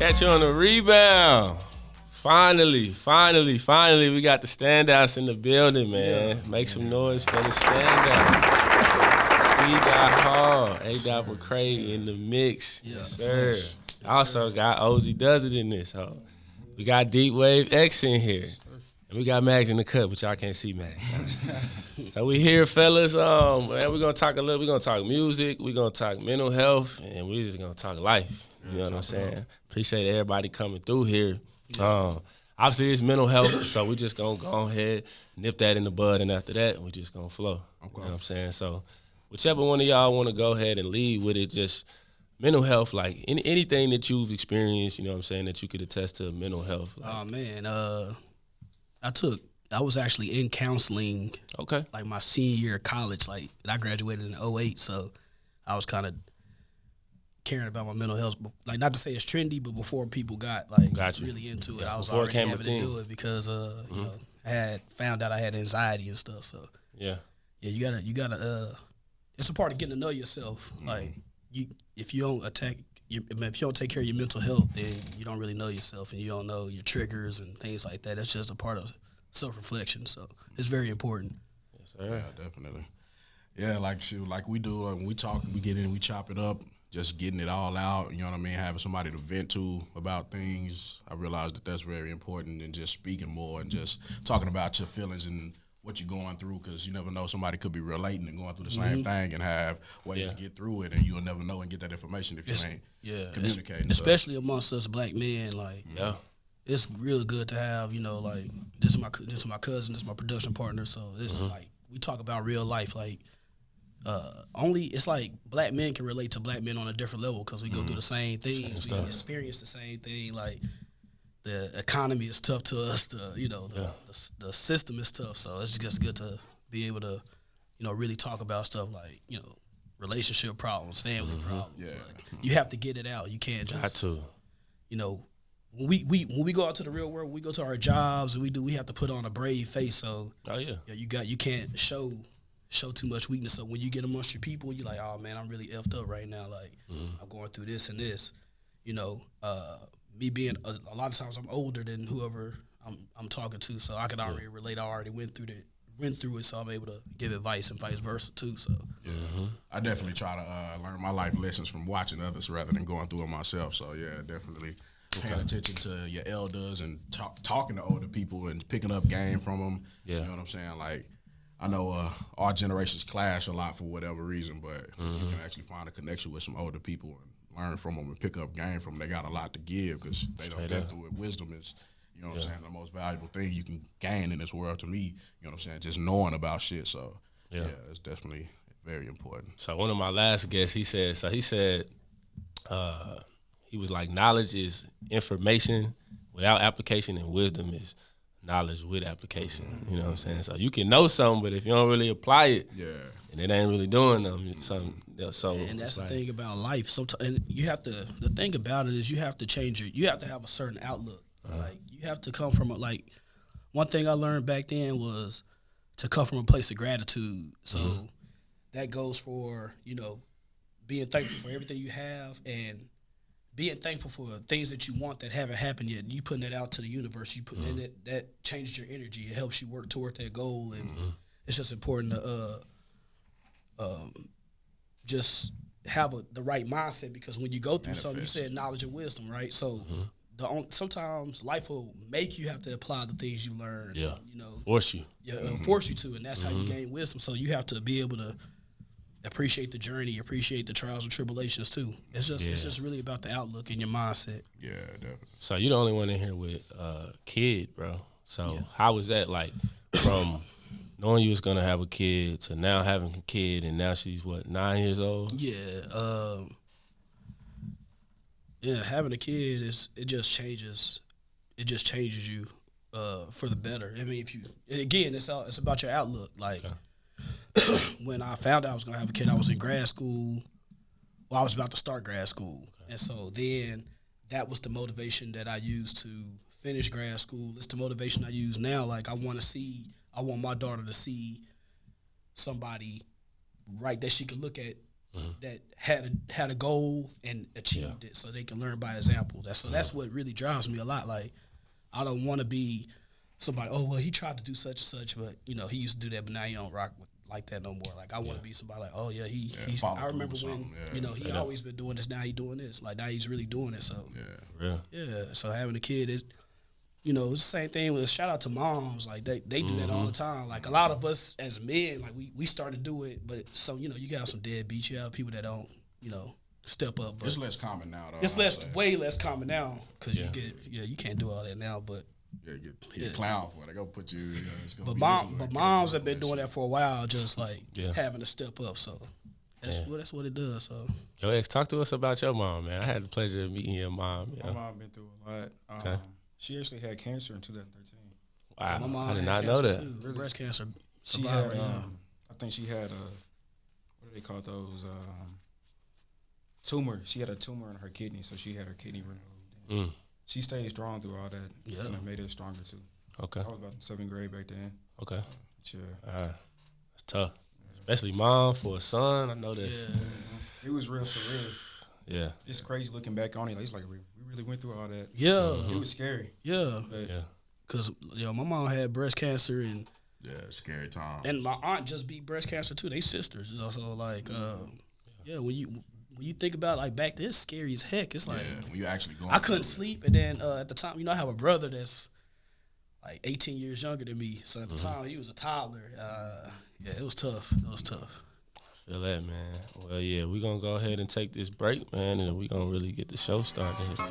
Catch you on the rebound. Finally, we got the standouts in the building, man. Make some noise for the standouts. Hall, OzzeyDoesIt McCray in the mix. Yes, sir. Also got OzzeyDoesIt in this hoe. We got Deep Wave X in here. And we got Mags in the cut, but y'all can't see Mags. So we here, fellas. Man, we're gonna talk music, we're gonna talk mental health, and we're just gonna talk life. You know what I'm saying? Appreciate everybody coming through here. Obviously it's mental health, so we just gonna go ahead, nip that in the bud, and after that, we just gonna flow. Okay. You know what I'm saying? So whichever one of y'all wanna go ahead and lead with it, just mental health, like anything that you've experienced, you know what I'm saying, that you could attest to mental health. Like. Oh man, I was actually in counseling. Okay. Like my senior year of college, like I graduated in 2008, so I was kind of caring about my mental health. Like not to say it's trendy, but before people got really into it, I was already having to do it because you know, I had found out I had anxiety and stuff. So yeah, you gotta. It's a part of getting to know yourself. Like if you don't take care of your mental health, then you don't really know yourself, and you don't know your triggers and things like that. That's just a part of self-reflection. So it's very important. Yes, sir. Yeah, definitely. Yeah, like we do. When we talk, we get in, we chop it up, just getting it all out. You know what I mean? Having somebody to vent to about things. I realized that that's very important, and just speaking more and just talking about your feelings and what you're going through, because you never know, somebody could be relating and going through the same thing and have ways to get through it, and you'll never know and get that information if you ain't communicating. Especially amongst us black men, like it's really good to have, you know, like this is my cousin, this is my production partner, so this is like we talk about real life, like it's like black men can relate to black men on a different level because we go through the same things, we experience the same thing, like. The economy is tough to us. The system is tough. So it's just good to be able to, you know, really talk about stuff like, you know, relationship problems, family problems. Yeah. Like, you have to get it out. You can't just. You know, when we go out to the real world, when we go to our jobs, and we have to put on a brave face. So you can't show too much weakness. So when you get amongst your people, you're like, oh man, I'm really effed up right now. Like I'm going through this and this. You know. Me being a lot of times I'm older than whoever I'm talking to, so I can already relate. I already went through it, so I'm able to give advice and vice versa too. So I definitely try to learn my life lessons from watching others rather than going through it myself. So yeah, definitely paying attention to your elders and talking to older people and picking up game from them. Yeah. You know what I'm saying? Like I know our generations clash a lot for whatever reason, but you can actually find a connection with some older people and learn from them and pick up game from them. They got a lot to give because they don't get through it. Wisdom is, you know what I'm saying, the most valuable thing you can gain in this world to me. You know what I'm saying? Just knowing about shit. So yeah, it's definitely very important. So one of my last guests, he said he was like, knowledge is information without application, and wisdom is knowledge with application. You know what I'm saying? So you can know something, but if you don't really apply it, and it ain't really doing something. So and that's the thing about life. Sometimes, and you have to. The thing about it is you have to change you have to have a certain outlook. Like you have to come from one thing I learned back then was to come from a place of gratitude. So that goes for, you know, being thankful for everything you have and being thankful for things that you want that haven't happened yet. You putting it out to the universe. You putting in it, that changes your energy. It helps you work toward that goal, and it's just important to just have the right mindset, because when you go through something, you said knowledge and wisdom, right? So sometimes life will make you have to apply the things you learn. Yeah, you know, force you. Yeah, force you to, and that's how you gain wisdom. So you have to be able to appreciate the journey, appreciate the trials and tribulations too. It's just really about the outlook and your mindset. Yeah, definitely. So you're the only one in here with kid, bro. So how was that, like, from knowing you was gonna have a kid to now having a kid, and now she's 9 years old? Yeah, having a kid it just changes you for the better. I mean, it's about your outlook. Like when I found out I was gonna have a kid, I was in grad school. Well, I was about to start grad school, and so then that was the motivation that I used to finish grad school. It's the motivation I use now. Like I want my daughter to see somebody, right, that she could look at that had a goal and achieved it, so they can learn by example. That's what really drives me a lot. Like, I don't want to be somebody. Oh well, he tried to do such and such, but he used to do that, but now he don't rock like that no more. Like, I want to be somebody like, oh yeah, he I remember when he always been doing this. Now he doing this. Like, now he's really doing it. So So having a kid is, it's the same thing with shout out to moms. Like, they do that all the time. Like, a lot of us as men, like we start to do it, but so you got some deadbeats. You have people that don't step up. But it's less common now, though. It's way less common now because you can't do all that now, but. Get clown for it. They go put you. But moms have been doing that for a while, just like having to step up. So that's what it does. So Yo, X, talk to us about your mom, man. I had the pleasure of meeting your mom. My mom been through a lot. Okay. She actually had cancer in 2013. Wow, my mom I did not know that. Really? Breast cancer. She had. I think she had what do they call those? Tumor. She had a tumor in her kidney, so she had her kidney removed. She stayed strong through all that. Yeah. And it made her stronger, too. Okay. I was about in 7th grade back then. Okay. Yeah. It's tough. Especially mom for a son. I know this. Yeah. It was real surreal. Yeah. It's crazy looking back on it. Like, it's like we really went through all that. Yeah. It was scary. Yeah. But Because, my mom had breast cancer and... Yeah, scary time. And my aunt just beat breast cancer, too. They sisters. It's also like, when you think about, like, back then, it's scary as heck. It's like, when you actually going, I couldn't sleep, and then at the time, I have a brother that's like 18 years younger than me. So at the time, he was a toddler. It was tough. I feel that, man. Well, yeah, we're gonna go ahead and take this break, man, and we're gonna really get the show started here.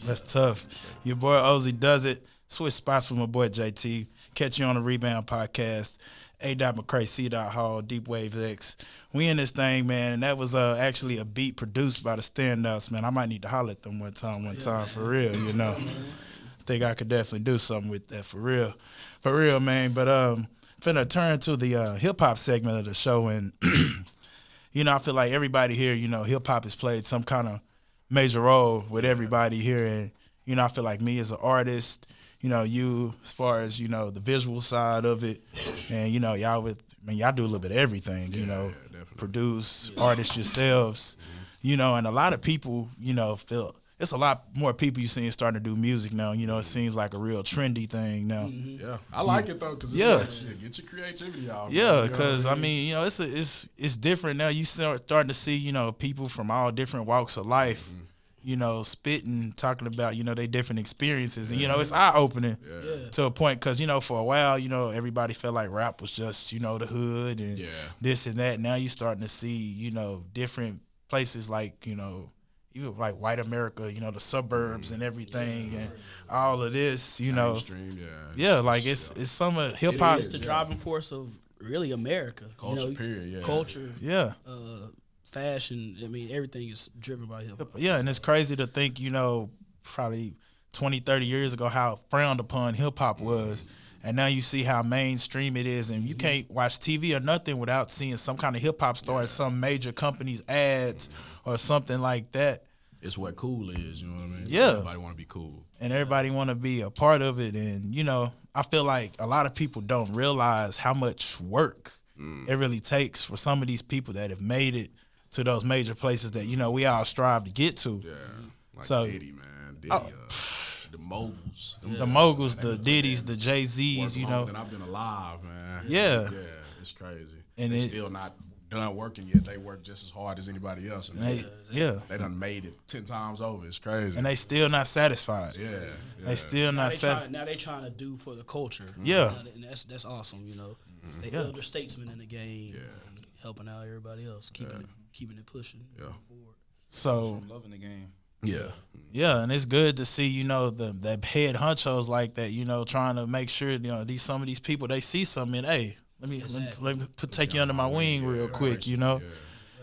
That's tough. Your boy Ozzy does it. Switch spots with my boy JT. Catch you on the Rebound Podcast. A.McCray, C. Hall, Deep Wave X. We in this thing, man, and that was actually a beat produced by the Standouts, man. I might need to holler at them one time for real, Think I could definitely do something with that for real, man. But finna turn to the hip-hop segment of the show, and, I feel like everybody here, hip-hop has played some kind of major role with everybody here, and, I feel like me as an artist, you as far as, the visual side of it, and, y'all do a little bit of everything, produce artists yourselves, you know, and a lot of people, you know, feel it's a lot more people you seeing starting to do music now. You know, it seems like a real trendy thing now. Yeah, I like it though because get your creativity out. Yeah, because I mean, you know, it's different now. You starting to see, you know, people from all different walks of life, you know, spitting, talking about, you know, their different experiences, and you know, it's eye opening to a point because you know, for a while, you know, everybody felt like rap was just, you know, the hood and this and that. Now you starting to see, you know, different places like, you know, even like white America, you know, the suburbs and everything, and all of this, you know, like it's some of hip hop. It's the driving force of really America. Culture, you know, period. Culture. Fashion. I mean, everything is driven by hip hop. Yeah, and it's crazy to think, you know, probably 20, 30 years ago how frowned upon hip hop was. And now you see how mainstream it is, and you can't watch TV or nothing without seeing some kind of hip hop star at some major company's ads or something like that. It's what cool is, you know what I mean? Yeah. Everybody want to be cool. And everybody want to be a part of it. And, you know, I feel like a lot of people don't realize how much work it really takes for some of these people that have made it to those major places that, you know, we all strive to get to. Yeah, like so, Diddy, man. Diddy, the moguls. The moguls, the Diddy's, the Jay-Z's, you know. And I've been alive, man. Yeah. Yeah, it's crazy. And they're still not done working yet. They work just as hard as anybody else. And they done made it 10 times over. It's crazy. And they still not satisfied. Yeah. They still not satisfied. Now they trying to do for the culture. Yeah. And that's awesome, you know. They elder statesmen in the game, helping out everybody else, keeping it pushing forward. So loving the game. Yeah, and it's good to see, you know, the head honchos like that, you know, trying to make sure, you know, some of these people, they see something in, hey, let me take you under my wing real quick, you know.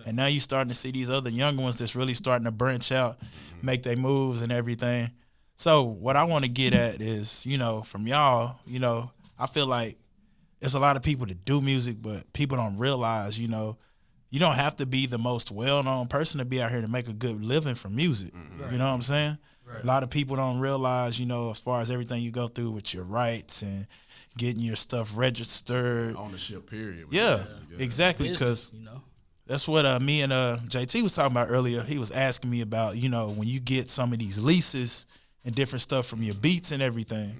And now you starting to see these other younger ones that's really starting to branch out, make their moves and everything. So what I want to get at is, you know, from y'all, you know, I feel like there's a lot of people that do music, but people don't realize, you know, you don't have to be the most well-known person to be out here to make a good living from music. You know what I'm saying? A lot of people don't realize, you know, as far as everything you go through with your rights and getting your stuff registered. Ownership, period. Yeah, exactly, because you know, that's what me and JT was talking about earlier. He was asking me about, you know, when you get some of these leases and different stuff from your beats and everything,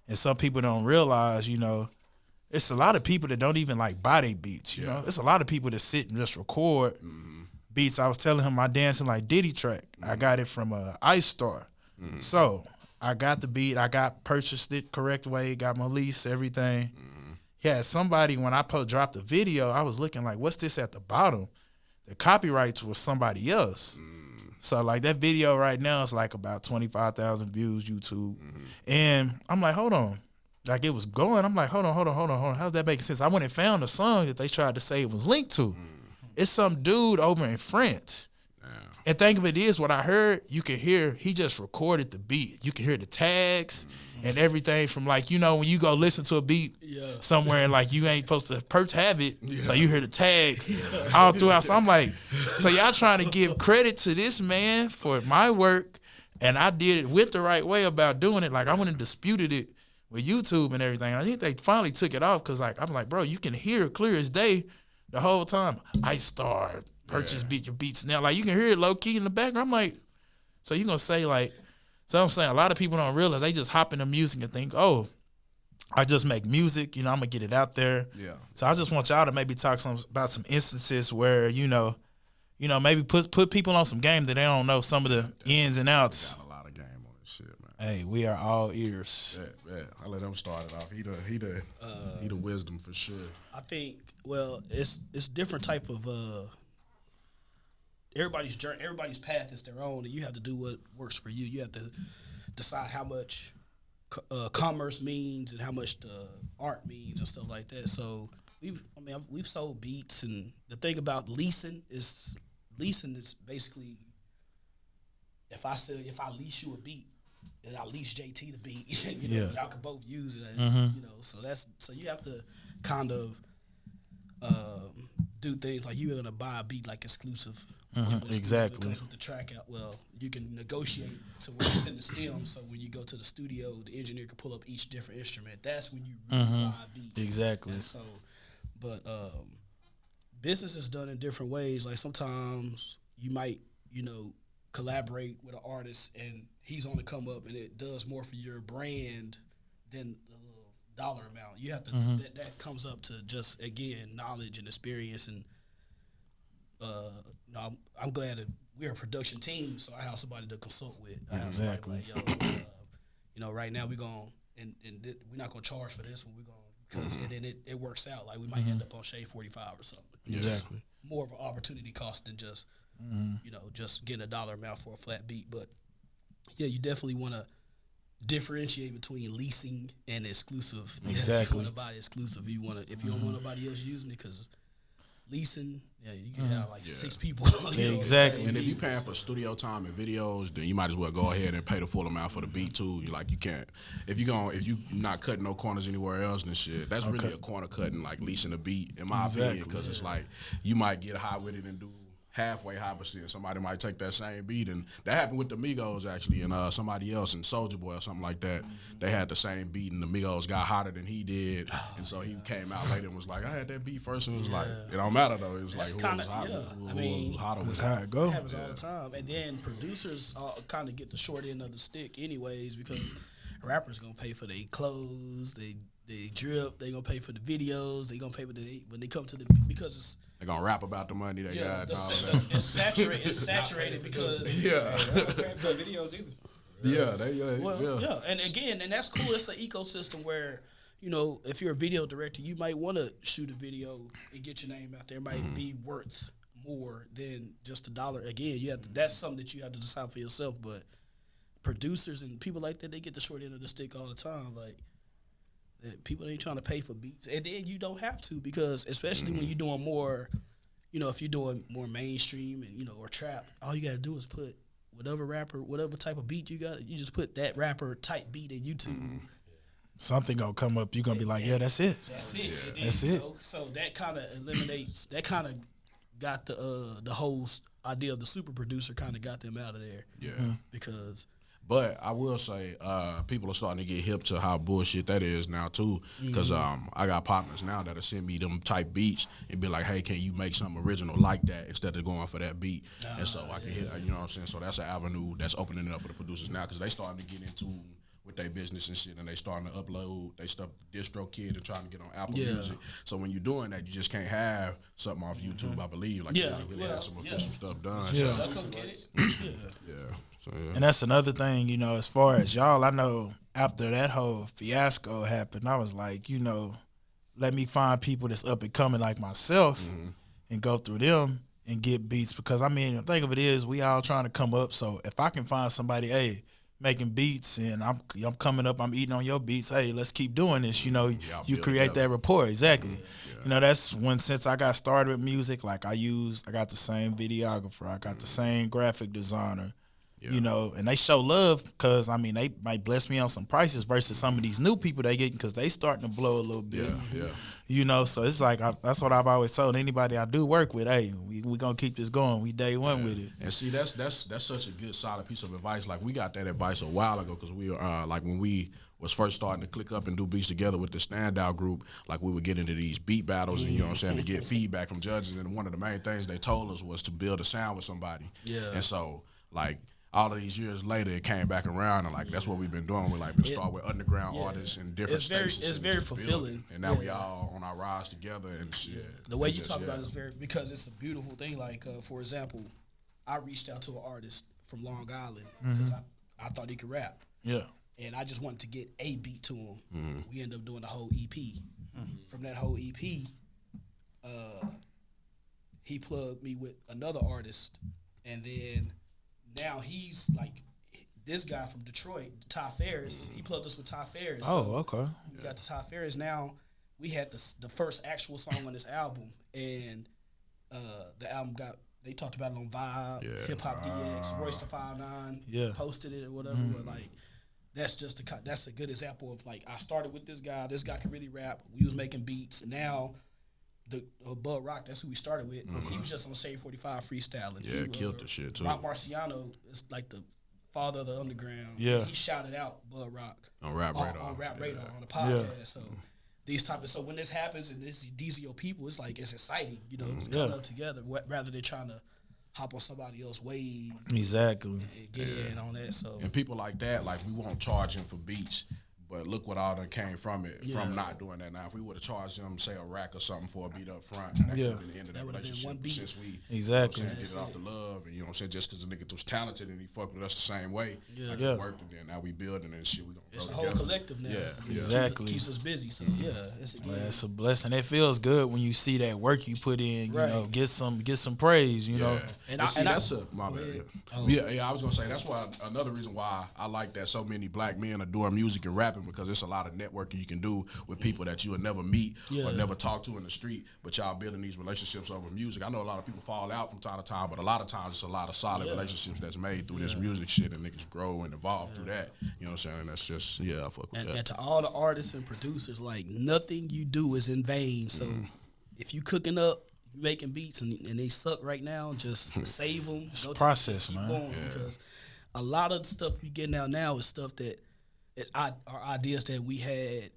and some people don't realize, you know, it's a lot of people that don't even like buy their beats, you know. It's a lot of people that sit and just record beats. I was telling him my Dancing Like Diddy track, I got it from Ice Star. So I got the beat, purchased it correct way, got my lease, everything. Yeah, somebody, when I dropped the video, I was looking like, what's this at the bottom? The copyrights was somebody else. So like that video right now is like about 25,000 views, YouTube. And I'm like, hold on. Like it was going. I'm like, hold on. How's that making sense? I went and found a song that they tried to say it was linked to. It's some dude over in France. And think of it is, what I heard, you can hear, he just recorded the beat. You can hear the tags and everything from like, you know, when you go listen to a beat somewhere and like you ain't supposed to have it, so you hear the tags all throughout. So I'm like, so y'all trying to give credit to this man for my work, and I did it with the right way about doing it. Like I went and disputed it with YouTube and everything. I think they finally took it off because like I'm like, bro, you can hear it clear as day the whole time. Ice Star, purchase beat your beats now. Like you can hear it low key in the background. I'm like, so you gonna say like, so I'm saying a lot of people don't realize they just hop into music and think, oh, I just make music, you know, I'm gonna get it out there. Yeah. So I just want y'all to maybe talk about some instances where, you know, maybe put people on some game that they don't know some of the ins and outs. Hey, we are all ears. Yeah. I let him start it off. He the wisdom for sure. I think, well, it's different type of everybody's journey, everybody's path is their own, and you have to do what works for you. You have to decide how much commerce means and how much the art means and stuff like that. So we've sold beats, and the thing about leasing is basically if I lease you a beat, and I lease JT the beat, you know, y'all can both use it, you know. So you have to kind of do things like you're gonna buy a beat like exclusive. Exactly. It comes with the track out. Well, you can negotiate to where you send the stem, so when you go to the studio, the engineer can pull up each different instrument. That's when you really buy a beat. Exactly. And so, but business is done in different ways. Like sometimes you might, collaborate with an artist and he's on the come up and it does more for your brand than the little dollar amount. You have to that comes up to just again knowledge and experience and I'm glad that we're a production team, so I have somebody to consult with. I have Exactly. somebody like, right now we're we're not gonna charge for this one. We're gonna because and then it works out. Like we might end up on Shade 45 or something. Exactly. It's more of an opportunity cost than just just getting a dollar amount for a flat beat. But yeah, you definitely want to differentiate between leasing and exclusive. Exactly. You want to buy exclusive. If you don't want nobody else using it, because leasing, you can have like 6 people. Exactly. And if you're paying for studio time and videos, then you might as well go ahead and pay the full amount for the beat too. You can't if you not cutting no corners anywhere else and shit. That's really a corner cutting, like leasing a beat, in my opinion, because it's like you might get high with it and do halfway high, but somebody might take that same beat, and that happened with the Migos actually, and somebody else in Soulja Boy or something like that. They had the same beat, and the Migos got hotter than he did, and so he came out later and was like, "I had that beat first," and it was like, it don't matter though. It was That's like who was hotter. Who was hotter. That's how it goes. It happens all the time, and then producers kind of get the short end of the stick, anyways, because rappers gonna pay for their clothes, they drip, they gonna pay for the videos, they gonna pay for when they come to the because it's. They're gonna rap about the money they got. It's saturated because the videos either. And that's cool. It's an ecosystem where if you're a video director, you might want to shoot a video and get your name out there. It might be worth more than just $1. Again, that's something that you have to decide for yourself. But producers and people like that, they get the short end of the stick all the time. Like. People ain't trying to pay for beats, and then you don't have to, because especially when you're doing more, if you're doing more mainstream and or trap, all you gotta do is put whatever type of beat you got, you just put that rapper type beat in YouTube. Something gonna come up. You're gonna be like, yeah, that's it. That's it. Yeah. Then, that's it. So that kind of eliminates. That kind of got the whole idea of the super producer kind of got them out of there. Yeah. Because. But I will say, people are starting to get hip to how bullshit that is now too. Because I got partners now that'll send me them type beats and be like, "Hey, can you make something original like that instead of going for that beat?" And so I can hit, you know what I'm saying. So that's an avenue that's opening it up for the producers now, because they starting to get into with their business and shit, and they starting to upload they stuff DistroKid and trying to get on Apple Music. So when you're doing that, you just can't have something off YouTube. I believe you gotta really have some official stuff done. Yeah. So come get it. So, And that's another thing, as far as y'all, I know after that whole fiasco happened, I was like, let me find people that's up and coming like myself and go through them and get beats. Because, the thing of it is, we all trying to come up. So if I can find somebody, making beats and I'm coming up, I'm eating on your beats, hey, let's keep doing this. You create that rapport. Exactly. That's when, since I got started with music, like I got the same videographer, I got the same graphic designer. And they show love because, they might bless me on some prices versus some of these new people they getting because they starting to blow a little bit. So it's like, that's what I've always told anybody I do work with, hey, we going to keep this going. We day one with it. And see, that's such a good, solid piece of advice. Like, we got that advice a while ago because we were, like, when we was first starting to click up and do beats together with the Standout group, like, we would get into these beat battles and, to get feedback from judges. And one of the main things they told us was to build a sound with somebody. And so, like, all of these years later, it came back around, and that's what we've been doing. We been start with underground artists in different stations. It's very fulfilling, and now we all on our rise together and shit. The way you talk about it is because it's a beautiful thing. Like for example, I reached out to an artist from Long Island because I thought he could rap. And I just wanted to get a beat to him. We ended up doing the whole EP. From that whole EP, he plugged me with another artist, and then. Now he's like this guy from Detroit, Ty Ferris. He plugged us with Ty Ferris. Oh, okay. We got to Ty Ferris. Now we had the first actual song on this album, and the album they talked about it on Vibe, Hip Hop DX, Royce the 5'9", posted it or whatever. But like that's a good example of like I started with this guy. This guy could really rap. We was making beats. Now. Bud Rock, that's who we started with. He was just on Shade 45 freestyling. Yeah, killed the shit too. Rock Marciano is like the father of the underground. Yeah. He shouted out Bud Rock on Rap Radar. On Rap Radar on the podcast. So these type of. So when this happens and these are your people, it's like it's exciting, you know, to come up together rather than trying to hop on somebody else's wave. Exactly. And get in on that. So and people like that, like we won't charge him for beats. But look what all that came from it, from not doing that. Now, if we would have charged him, say, a rack or something for a beat up front, that could have been the end of that relationship. Since we, exactly, get it off the love, and you know what I'm saying, just because the nigga was talented and he fucked with us the same way, it worked, and then now we building and shit. We gonna it's grow a whole together. collective now. Yeah, exactly. Keeps us busy. So it's a blessing. It feels good when you see that work you put in. You know, get some praise. You know, and that's my bad. Yeah, I was gonna say that's why another reason why I like that so many black men are doing music and rapping, because it's a lot of networking you can do with people that you would never meet or never talk to in the street, but y'all building these relationships over music. I know a lot of people fall out from time to time, but a lot of times it's a lot of solid relationships that's made through this music shit, and niggas grow and evolve through that. You know what I'm saying? And that's just, I fuck with that. And to all the artists and producers, like, nothing you do is in vain. So if you cooking up, making beats, and they suck right now, just save them. It's a process, man. Because a lot of the stuff we getting out now is stuff that are ideas that we had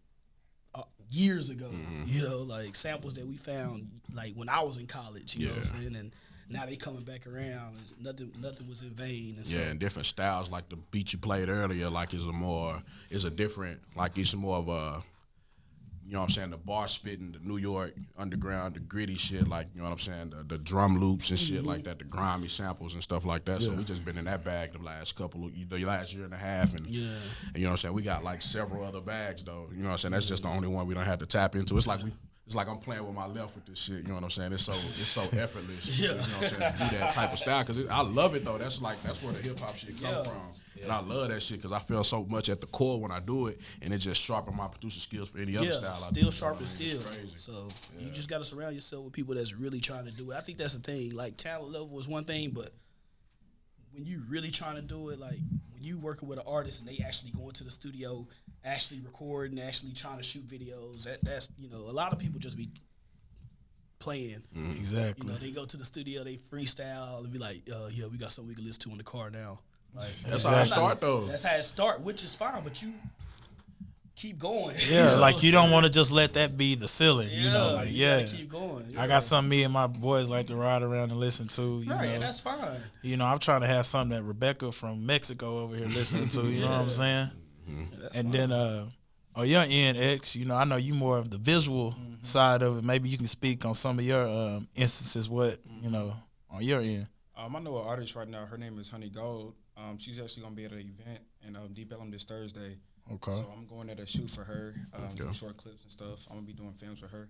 years ago, you know, like samples that we found like when I was in college, you know what I'm saying? And now they coming back around. Nothing was in vain. And and different styles, like the beat you played earlier, like it's a different, like it's more of a, you know what I'm saying, the bar spitting, the New York underground, the gritty shit, like, you know what I'm saying, the drum loops and shit like that, the grimy samples and stuff like that. So we just been in that bag the last last year and a half, and you know what I'm saying, we got like several other bags though. You know what I'm saying, that's just the only one we don't have to tap into. It's like I'm playing with my left with this shit. You know what I'm saying? It's so effortless. You know what I'm saying? To do that type of style, because I love it though. That's where the hip hop shit come from. And I love that shit because I feel so much at the core when I do it, and it just sharpen my producer skills for any other style. Still sharp as steel. So you just got to surround yourself with people that's really trying to do it. I think that's the thing. Like, talent level is one thing, but when you really trying to do it, like when you working with an artist and they actually go into the studio, actually recording, actually trying to shoot videos, that's, you know, a lot of people just be playing. Exactly. You know, they go to the studio, they freestyle, and be like, we got something we can listen to in the car now. Like, that's how it start though. That's how it start, which is fine, but you keep going. Yeah, like you don't want to just let that be the ceiling. You know, like you gotta keep going. I got something me and my boys like to ride around and listen to. You know, and that's fine. You know, I'm trying to have something that Rebecca from Mexico over here listening to. You know what I'm saying? And then on your end, X, you know, I know you more of the visual side of it. Maybe you can speak on some of your instances. What you know on your end. I know an artist right now. Her name is Honey Gold. She's actually gonna be at an event in Deep Ellum this Thursday. Okay. So I'm going there to shoot for her, do short clips and stuff. I'm gonna be doing films for her.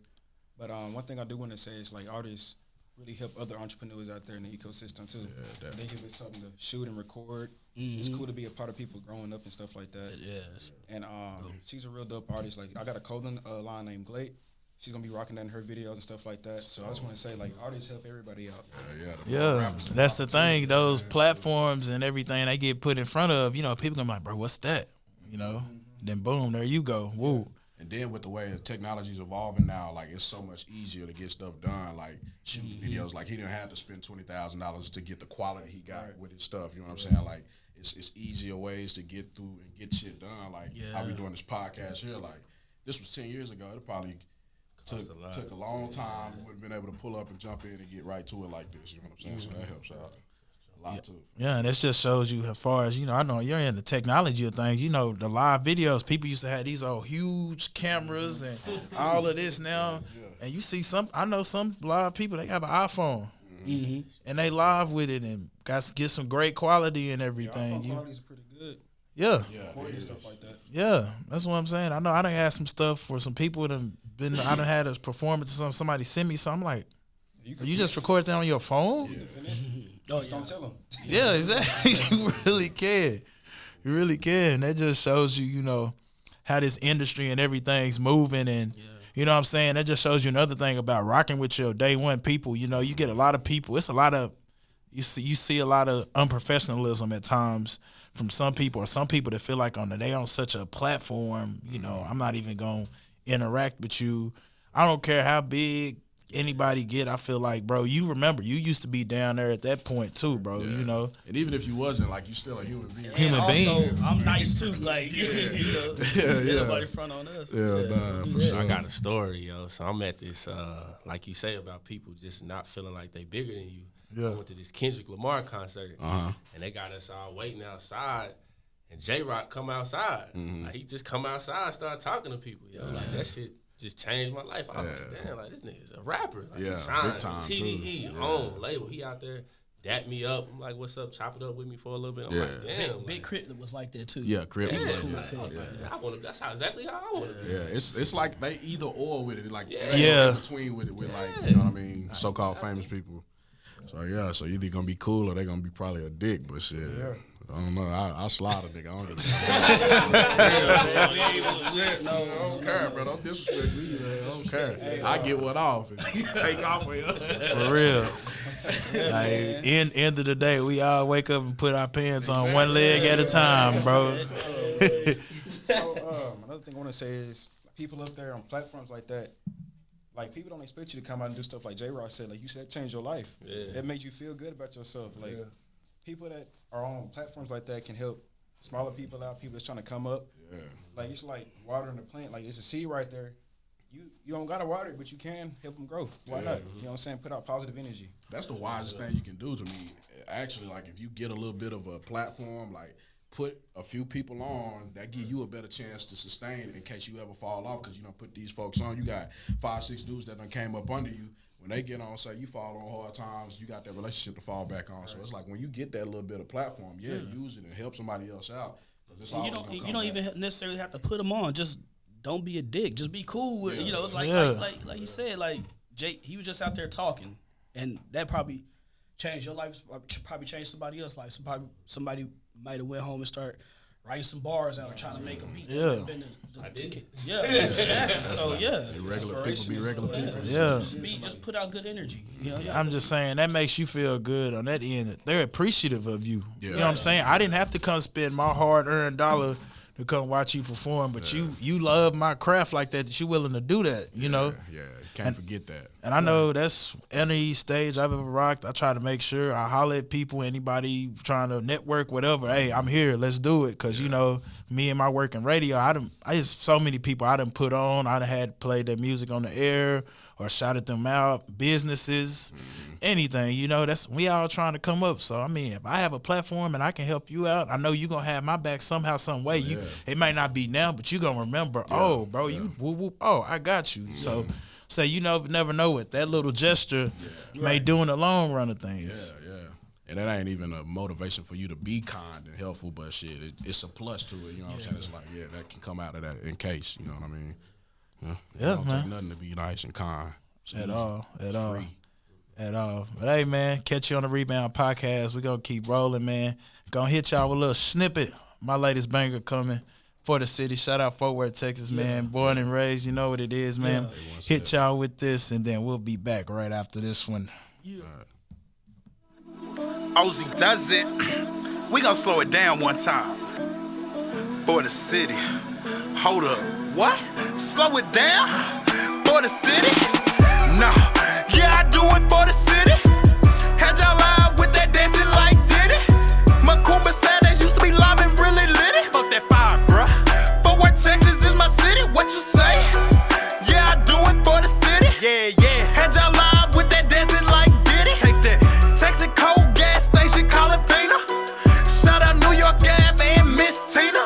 But one thing I do want to say is, like, artists really help other entrepreneurs out there in the ecosystem too. Yeah, they give us something to shoot and record. It's cool to be a part of people growing up and stuff like that. Yes. And she's a real dope artist. Like, I got a clothing line named Glate. She's gonna be rocking that in her videos and stuff like that. So I just want to say, like, artists help everybody out. Yeah, that's the thing. Those platforms and everything they get put in front of, you know, people gonna be like, bro, what's that? You know, then boom, there you go. Woo. And then with the way the technology's evolving now, like, it's so much easier to get stuff done. Like, shooting videos, like, he didn't have to spend $20,000 to get the quality he got with his stuff. You know what I'm saying? Like, it's easier ways to get through and get shit done. Like, how we doing this podcast here? Like, this was 10 years ago. It probably took a long time. We would have been able to pull up and jump in and get right to it like this. You know what I'm saying? So that helps out a lot too. Yeah, and this just shows you as far as, you know, I know you're in the technology of things. You know, the live videos, people used to have these old huge cameras and all of this now. And you see I know some live people, they have an iPhone. And they live with it and get some great quality and everything. Yeah, quality's pretty good. Yeah. Stuff like that. Yeah, that's what I'm saying. I know I done had some stuff for some people that I done had a performance or somebody send me something. I'm like, you just record that on your phone? Don't tell them. Yeah, exactly. You really can. You really can. That just shows you, you know, how this industry and everything's moving, and you know what I'm saying? That just shows you another thing about rocking with your day one people. You know, you get a lot of people. It's a lot of you see a lot of unprofessionalism at times from some people, or some people that feel like they on such a platform, you know, I'm not even gonna interact with you. I don't care how big anybody get, I feel like, bro, you remember, you used to be down there at that point too, bro, you know. And even if you wasn't, like, you still a human being. I'm nice too, like, nobody front on us. For sure. I got a story, yo. So I'm at this, like you say about people just not feeling like they bigger than you. I went to this Kendrick Lamar concert, and they got us all waiting outside. And J-Rock come outside. Like, he just come outside and start talking to people. Yo, like, that shit just changed my life. I was like, damn, like, this nigga's a rapper. Like, he signed big time, TDE, own label. He out there, dap me up. I'm like, what's up? Chop it up with me for a little bit. I'm like, damn. Big Crit was like that, too. Yeah, Crit was cool as hell. That's exactly how I want to be. Yeah, it's like they either or with it. Like, in between with it, with like, you know what I mean, so-called famous people. So, so either gonna be cool or they gonna be probably a dick, but shit. I don't know. I'll slide a nigga. I don't give a No, I don't care, bro. Don't disrespect me, man. I don't care. I get one off and take off with you. For real. Like, end of the day, we all wake up and put our pants on one leg at a time, bro. So another thing I want to say is people up there on platforms like that, like, people don't expect you to come out and do stuff like J-Rock said. Like you said, change your life. It makes you feel good about yourself. Like, people that are on platforms like that can help smaller people out, people that's trying to come up. Like, it's like watering a plant. Like, there's a seed right there. You don't got to water it, but you can help them grow. Why not? You know what I'm saying? Put out positive energy. That's the wisest thing you can do to me. Actually, like, if you get a little bit of a platform, like, put a few people on that give you a better chance to sustain it in case you ever fall off, because you don't put these folks on. You got 5-6 dudes that done came up under you. When they get on, say you fall on hard times, you got that relationship to fall back on. So it's like when you get that little bit of platform, use it and help somebody else out. You don't even necessarily have to put them on. Just don't be a dick. Just be cool with you know. It's like you said, like Jay, he was just out there talking, and that probably changed your life. Probably changed somebody else's life. Somebody might have went home and start writing some bars out or trying to make a beat. I did. Yeah, exactly. So regular people be regular people. Just put out good energy. You know, I'm just saying that makes you feel good on that end. They're appreciative of you. You know what I'm saying? I didn't have to come spend my hard-earned dollar to come watch you perform, but you love my craft like that you're willing to do that, you know? Yeah, can't forget that. And I know that's any stage I've ever rocked. I try to make sure I holler at people, anybody trying to network, whatever. Hey, I'm here. Let's do it. Because, you know, me and my work in radio, I just so many people I done put on. I done had played their music on the air or shouted them out, businesses, anything. You know, we all trying to come up. So, I mean, if I have a platform and I can help you out, I know you're going to have my back somehow, some way. It might not be now, but you're going to remember, oh, bro, you whoop, whoop, oh, I got you. So you never know what that little gesture may do in the long run of things. And that ain't even a motivation for you to be kind and helpful, but shit, it's a plus to it. You know what I'm saying? It's like, that can come out of that in case. You know what I mean? Don't take nothing to be nice and kind. At all. But hey, man, catch you on the Rebound Podcast. We're going to keep rolling, man. Going to hit y'all with a little snippet. My latest banger coming for the city. Shout out Fort Worth, Texas, man. Born and raised. You know what it is, man. Hit y'all with this, and then we'll be back right after this one. Ozzy does it. We gonna slow it down one time. For the city. Hold up. What? Slow it down? For the city? No. Yeah, I do it for the city. Had y'all live with that dancing like Diddy. Macumba said they used to be live and really lit it. Fuck that fire, bruh. Fort Worth, Texas is my city. What you say? Yeah, I do it for the city. Yeah. Had y'all live with that dancing like Diddy. Take that. Texaco gas station calling Fina. Shout out New York Ave and Miss Tina.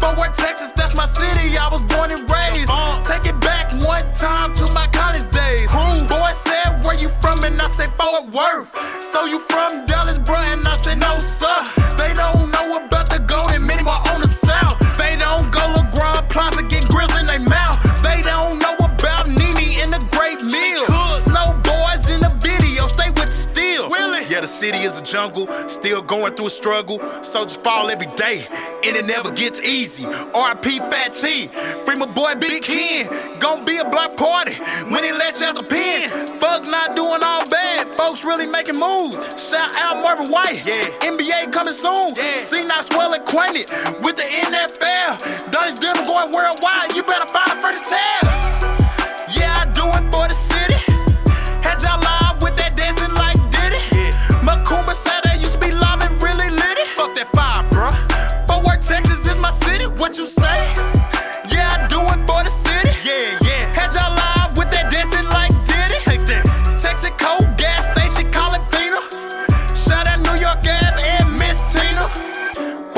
Fort Worth, Texas, that's my city. I was born and raised. Take it back one time to my college days. Boy said, where you from? And I say Fort Worth. So you from Dallas, bro? And I say no, sir. They don't know about the golden minimum on the south. They don't go LeGrand Plaza, get grills in their mouth. They don't know about Nene in the Great Meal. Snow boys in the video, stay with the steel. Yeah, the city is a jungle, still going through a struggle. Soldiers fall every day, and it never gets easy. R.I.P. Fat T, free my boy Big Ken. Gon' be a block party when he let you out the pen. Fuck not doing all bad, folks really making moves. Shout out Marvin White, NBA coming soon. See not well acquainted with the NFL. Donnie's Denver going worldwide, you better find a friend to tell. Yeah, I do it for the city.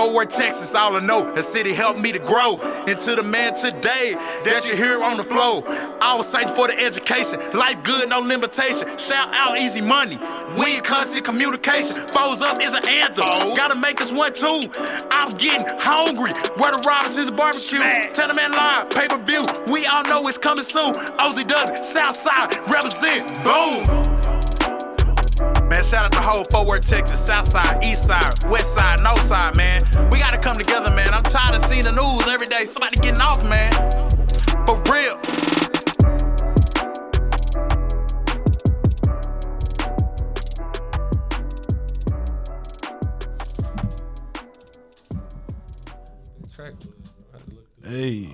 Fort Worth, Texas, all I know. The city helped me to grow into the man today that you hear on the floor. I was searching for the education, life good, no limitation. Shout out Easy Money, we in constant communication. Foes up is an anthem, gotta make this one too. I'm getting hungry, where the Robinson's barbecue. Tell the man live, pay-per-view, we all know it's coming soon. OzzeyDoesIt, Southside, represent, boom. Man, shout out to whole Fort Worth, Texas, Southside, Eastside, Westside, Northside, man. We gotta come together, man. I'm tired of seeing the news every day. Somebody getting off, man. For real. Hey,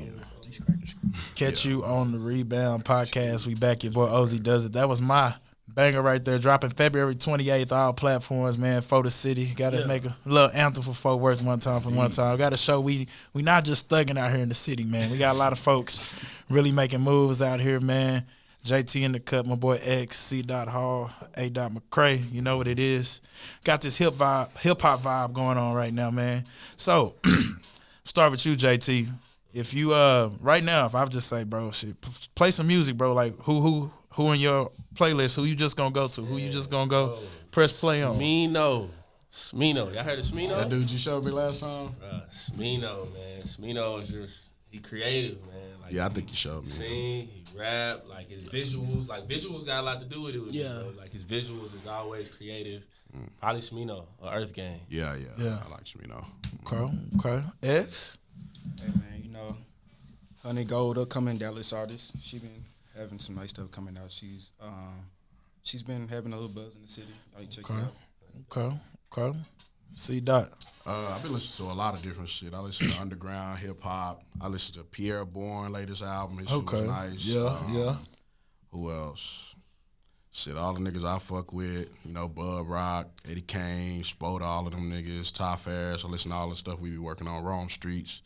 catch you on the Rebound Podcast. We back, your boy OzzeyDoesIt. That was my banger right there, dropping February 28th, all platforms, man. For the city, gotta make a little anthem for Fort Worth one time. Gotta show we not just thugging out here in the city, man. We got a lot of folks really making moves out here, man. JT in the cut, my boy X, C. Hall, A. McCray. You know what it is. Got this hip hop vibe going on right now, man. So start with you, JT. If you right now, if I would just say, bro, shit, play some music, bro. Like who in your playlist? Who you just gonna go to? Who you just gonna go press play on? Smino. Y'all heard of Smino? That dude you showed me last time? Smino, man. Smino is just, he creative, man. Like, Yeah, I think you showed me. Sing, he rap, like his visuals. Like visuals got a lot to do with it. With me, bro. Like his visuals is always creative. Probably Smino or Earth Gang. Yeah. I like Smino. Okay. X? Hey man, you know, Honey Gold, upcoming Dallas artist. She been having some nice stuff coming out. She's been having a little buzz in the city. Like check it out. Okay. C. Dot. I've been listening to a lot of different shit. I listen to underground hip hop. I listen to Pierre Bourne latest album. His shit was nice. Yeah. Who else? Shit, all the niggas I fuck with. You know, Bud Rock, Eddie Kane, Spoda, all of them niggas. Ty Ferris. I listen to all the stuff we be working on. Rome Streets,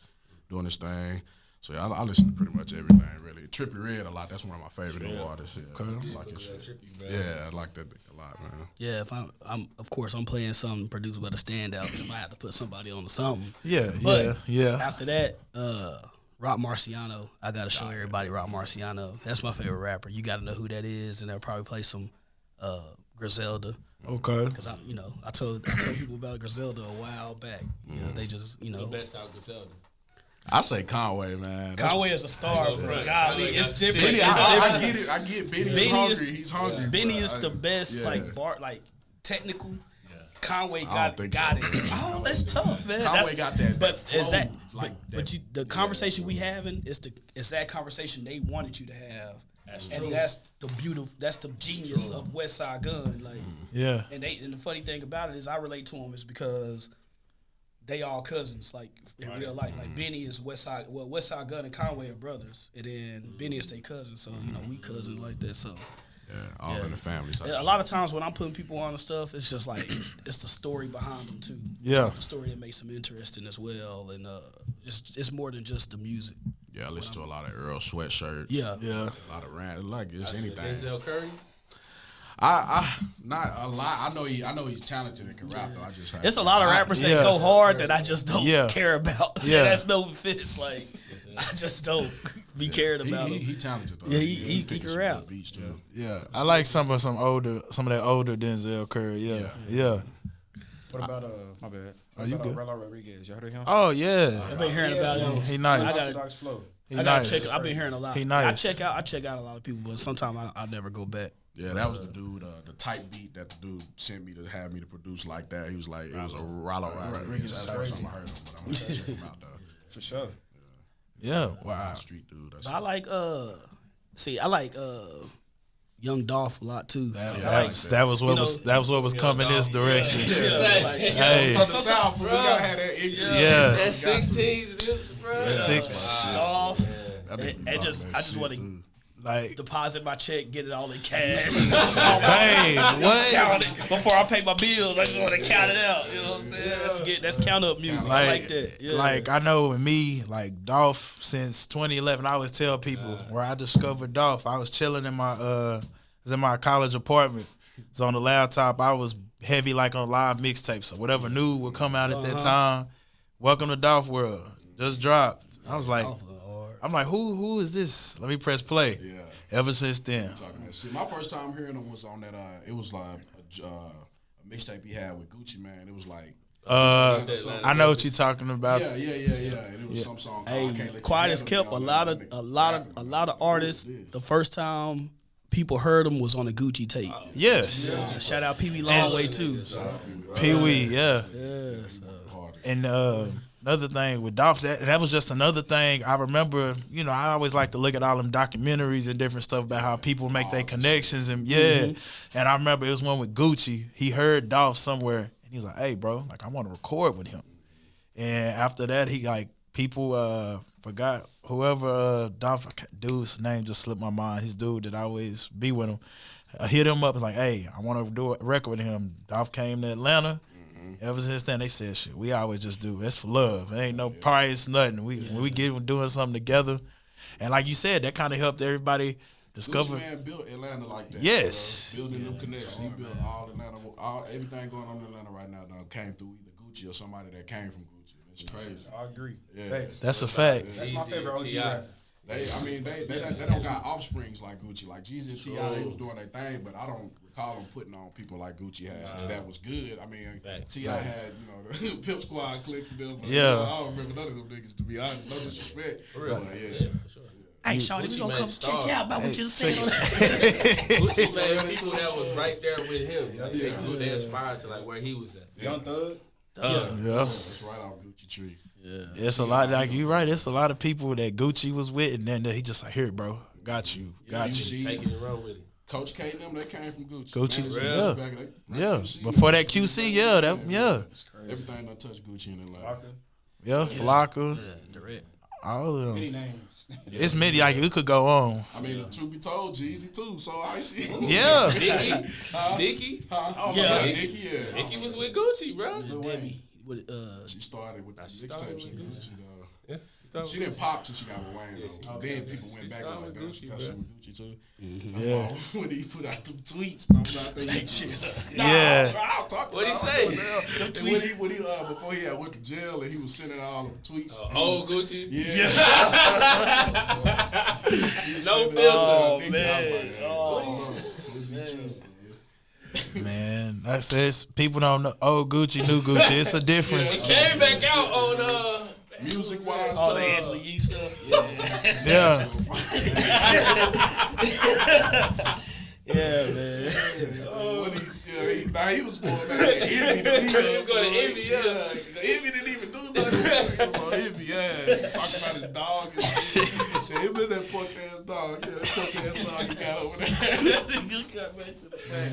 doing this thing. So yeah, I listen to pretty much everything, really. Trippie Redd a lot. That's one of my favorite new artists. Yeah, I like his shit. Yeah, I like that a lot, man. Yeah, if I'm of course I'm playing something produced by the Standouts. If I have to put somebody on to something. Yeah. After that, Rock Marciano. I gotta show everybody Rock Marciano. That's my favorite rapper. You gotta know who that is, and they'll probably play some Griselda. Okay. Because I told people about Griselda a while back. You know, they just The best out Griselda. I say Conway, man. Conway is a star, bro. Golly, it's different. Benny, I get it. I get Benny. He's hungry. Benny is the best, technical. Yeah. Conway got it. Oh, that's tough, man. Conway got that. But flow, is that? like the conversation we having is that conversation they wanted you to have. That's the beautiful. That's the genius of West Side Gun. Like, yeah. And the funny thing about it is I relate to them is because they all cousins, like in real life. Like Benny is West Side Gun and Conway are brothers, and then Benny is their cousin. So we cousins like that. So all in the family. A lot of times when I'm putting people on and stuff, it's just like it's the story behind them too. Yeah, it's the story that makes them interesting as well, and it's more than just the music. Yeah, I listen to a lot of Earl Sweatshirt. Yeah. A lot of rant, like it's anything. Denzel Curry. I not a lot. I know he's talented and can rap. Though I just it's a lot of rappers that go hard that I just don't care about. Yeah, that's no offense. Like I just don't be cared about him. He talented though. Yeah, he can rap. Beats too. Yeah, I like some of that older Denzel Curry. Yeah. What about my bad? Are you good? Relo Rodriguez, you heard of him? Oh yeah, I've been hearing about him. He nice. I gotta check. I've been hearing a lot. He nice. I check out a lot of people, but sometimes I never go back. Yeah, that was the dude, the type beat that the dude sent me to have me to produce like that. He was like, it was a Relo Rodriguez. That's the first time I heard him, but I'm gonna check him out though. For sure. Yeah. Wow. Street dude. But I like Young Dolph a lot too. That was what was coming this direction. Hey, from the South, we gotta have that. That 16s, bro. Dolph. I just want to deposit my check, get it all in cash. Hey, what? Count it before I pay my bills. I just want to count it out. You know what I'm saying? That's count up music. I like that. Yeah. Like I know with me, like Dolph since 2011. I always tell people where I discovered Dolph. I was chilling in my college apartment. It was on the laptop. I was heavy like on live mixtapes. So whatever new would come out at that time. Welcome to Dolph World. Just dropped. I was like, who is this? Let me press play. Yeah. Ever since then. Talking that shit. My first time hearing him was on that. It was like a mixtape he had with Gucci Man. It was like. I know what you're talking about. Yeah. And it was some song. Hey, quiet as kept. A lot of artists. The first time people heard him was on a Gucci tape. Yes. Shout out Pee Wee Longway too. Pee Wee, yeah. Yes. And another thing with Dolph, that was just another thing. I remember, I always like to look at all them documentaries and different stuff about how people make their connections. And and I remember it was one with Gucci. He heard Dolph somewhere, and he was like, hey, bro, like I want to record with him. And after that, he people forgot whoever Dolph, dude's name just slipped my mind. His dude that I always be with him. I hit him up, was like, hey, I want to do a record with him. Dolph came to Atlanta. Ever since then, they said, shit, we always just do. It's for love. There ain't no price, nothing. When we get doing something together. And like you said, that kind of helped everybody discover. Gucci Man built Atlanta like that. Yes. Building them connections. He built all Atlanta. Everything going on in Atlanta right now came through either Gucci or somebody that came from Gucci. It's crazy. I agree. Yeah. That's a fact. That's my favorite OG rapper. They don't got offsprings like Gucci. Like Jeezy and T.I., they was doing their thing, but I don't recall them putting on people like Gucci has. That was good. I mean, T.I. had, the Pimp Squad click for them. Yeah. I don't remember none of them niggas, to be honest. No disrespect. For real. Yeah, for sure. Hey, Shawty, we gonna come check you out about what you said. Gucci Man, people that was right there with him. Like, they inspired to like where he was at. Young Thug. Yeah. That's right off Gucci tree. Yeah. It's a lot, like you right, it's a lot of people that Gucci was with, and then he just like, here, bro, got you. Taking it wrong with it. Coach K and them, they came from Gucci. Before that QC, Everything done touched Gucci in Atlanta. Flocka. Direct. All of them. Many names. It's many, like, it could go on. I mean, truth be told, Jeezy too, so I see. Yeah. Nicki? Nicki was with Gucci, bro. Debbie. She started with the mixtapes and Gucci, though. Yeah. She didn't pop till she got with Wayne, though. Then people went back and like, Gucci, she got some with Gucci, too. Yeah. When he put out them tweets, talking about that shit. Yeah. I'll talk What'd he about say? it. And when he before he had went to jail and he was sending all them tweets. Old Gucci? Yeah. No filter. Oh, man. What he say? Man, that says people don't know old Gucci, new Gucci. It's a difference. It came back out on Music wise, All the Angela Yee stuff. Yeah. Yeah, man. He was going back to Envy. He was going to Envy, Envy didn't even do nothing. He was on Envy, talking about his dog and shit. He said, him and that punk ass dog. Yeah, that punk ass dog he got over there. That nigga got back to the back.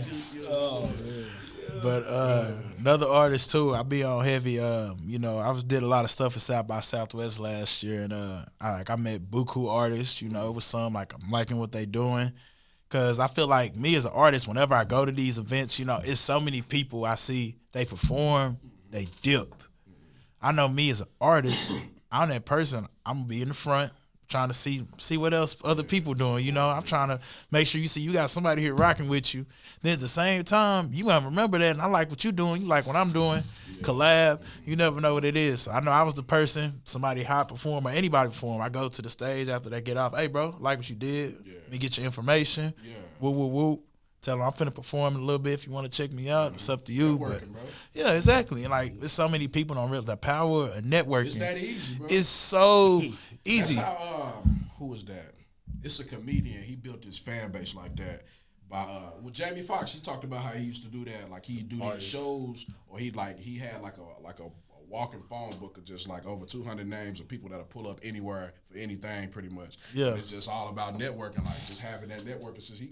Oh, man. But another artist too, I be on heavy. I did a lot of stuff at South by Southwest last year, and I met buku artists. It was some like I'm liking what they doing, cause I feel like me as an artist, whenever I go to these events, it's so many people I see they perform, they dip. I know me as an artist, I'm that person. I'm gonna be in the front, trying to see what else other people doing. I'm trying to make sure you see you got somebody here rocking with you. Then at the same time, you might remember that, and I like what you're doing. You like what I'm doing. Collab. You never know what it is. So I know I was the person, somebody high perform or anybody perform. I go to the stage after they get off. Hey, bro, like what you did. Let me get your information. Woo, woo, woo. Tell them I'm finna perform a little bit. If you want to check me out, it's up to you. But yeah, exactly. And like, there's so many people don't realize the power of networking. It's that easy, bro. It's so easy. That's how, who was that? It's a comedian. He built his fan base like that. By with Jamie Foxx, he talked about how he used to do that. Like he'd do these shows, or he had like a walking phone book of just like over 200 names of people that'll pull up anywhere for anything, pretty much. Yeah, and it's just all about networking, like just having that network. Since he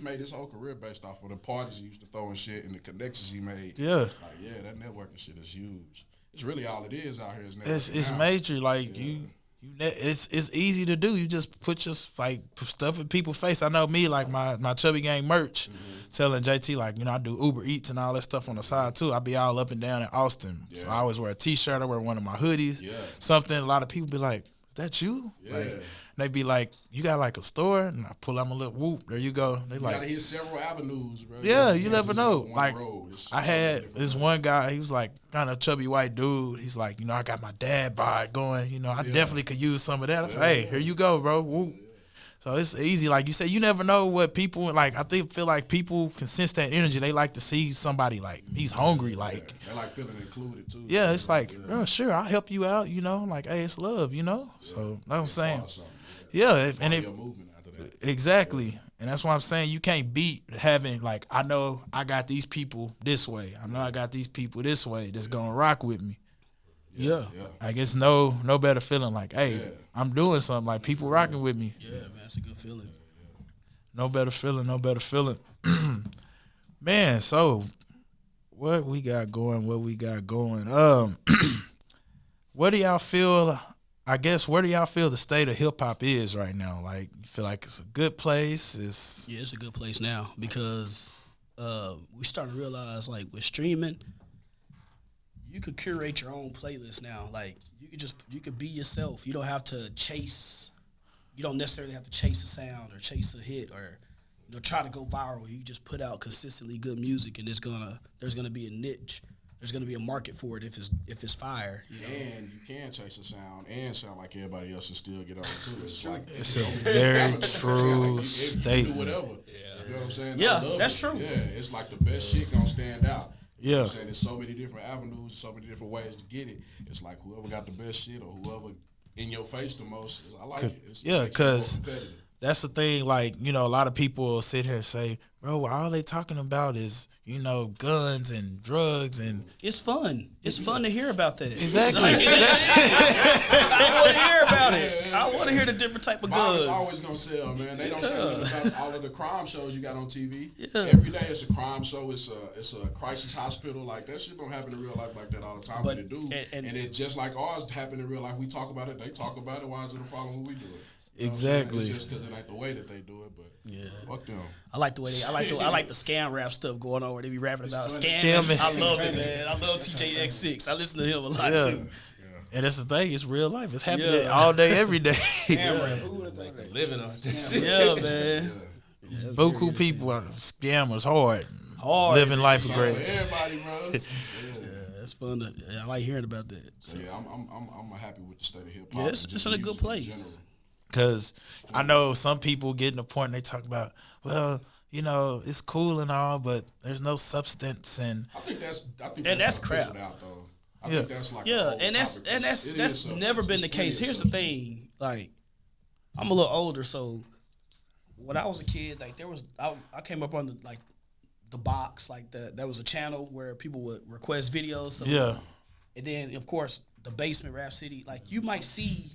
made his whole career based off of the parties he used to throw and shit, and the connections he made. Yeah, that networking shit is huge. It's really all it is out here. Is networking. It's major. Like it's easy to do. You just put your stuff in people's face. I know me, like my Chubby Gang merch, telling JT I do Uber Eats and all that stuff on the side too. I be all up and down in Austin, so I always wear a T-shirt. I wear one of my hoodies, something. A lot of people be like, that you? Yeah. Like, and they be like, you got like a store? And I pull out my little whoop. There you go. They You like, gotta hit several avenues, bro. yeah, you can't never just know. hit one Like, road. It's I so had different. this one guy, he was like kind of chubby white dude. He's like, I got my dad bod going. I definitely could use some of that. I said, hey, here you go, bro. Whoop. So it's easy. Like you said, you never know what people, like, I feel like people can sense that energy. They like to see somebody like, he's hungry. Like, They like feeling included, too. yeah, So, it's like, bro, sure, I'll help you out, like, hey, it's love, So, that's what I'm saying. Yeah, and if, movement after that. exactly. And that's why I'm saying you can't beat having, like, I know I got these people this way. I know I got these people this way that's going to rock with me. Yeah. I guess no better feeling like, hey, I'm doing something, like people rocking with me. Yeah, man, it's a good feeling. No better feeling. Man, so what we got going? What do y'all feel, I guess, where do y'all feel the state of hip-hop is right now? Like, you feel like it's a good place? Yeah, it's a good place now because we starting to realize, like, with streaming, you could curate your own playlist now. Like, you could be yourself. You don't have to chase. You don't necessarily have to chase a sound or chase a hit or try to go viral. You just put out consistently good music, and there's gonna be a niche. There's gonna be a market for it if it's fire. And you can chase a sound and sound like everybody else and still get on it too. It's like It's a very true you do statement. whatever. You know what I'm saying? Yeah, I love that's it. true. Yeah, it's like the best shit gonna stand out. You know Yeah. what I'm saying? There's so many different avenues, so many different ways to get it. It's like whoever got the best shit or whoever in your face the most. I like it. Yeah, because competitive. that's the thing. Like, a lot of people will sit here and say, bro, all they talking about is, guns and drugs and. It's fun. It's fun to hear about that. Exactly. Like, I want to hear about it. I want to hear the different type of Violence guns. always gonna sell, man. They don't say nothing about all of the crime shows you got on TV. Yeah. Every day it's a crime show. It's a crisis hospital. Like that shit don't happen in real life like that all the time. But it do, and it just like ours happen in real life. We talk about it. They talk about it. Why is it a problem when we do it? You know Exactly. It's just because it ain't the way that they do it. But fuck them. I like the way I like the scam rap stuff going on where they be rapping about fun. scamming. Scamming. I love it, man. I love TJX6. I listen to him a lot Yeah. too. And that's the thing. It's real life. It's happening Yeah. all day, every day. Living off this shit. Yeah, man. Buku people are scammers hard. Hard. Living life of For greats. everybody, bro. Yeah, it's fun. I like hearing about that. So yeah, I'm happy with the state of hip hop. Yeah, it's and just in a good music in place. general. Because I know some people get in the point and they talk about, well, it's cool and all, but there's no substance and I think that's crap. fizzled out, though. I Yeah. think that's like Yeah, a whole and topic. that's never been the case. Here's the thing, like, I'm a little older, so when I was a kid, like I came up on the box, like that was a channel where people would request videos. So, yeah. and then of course the Basement Rap City, like you might see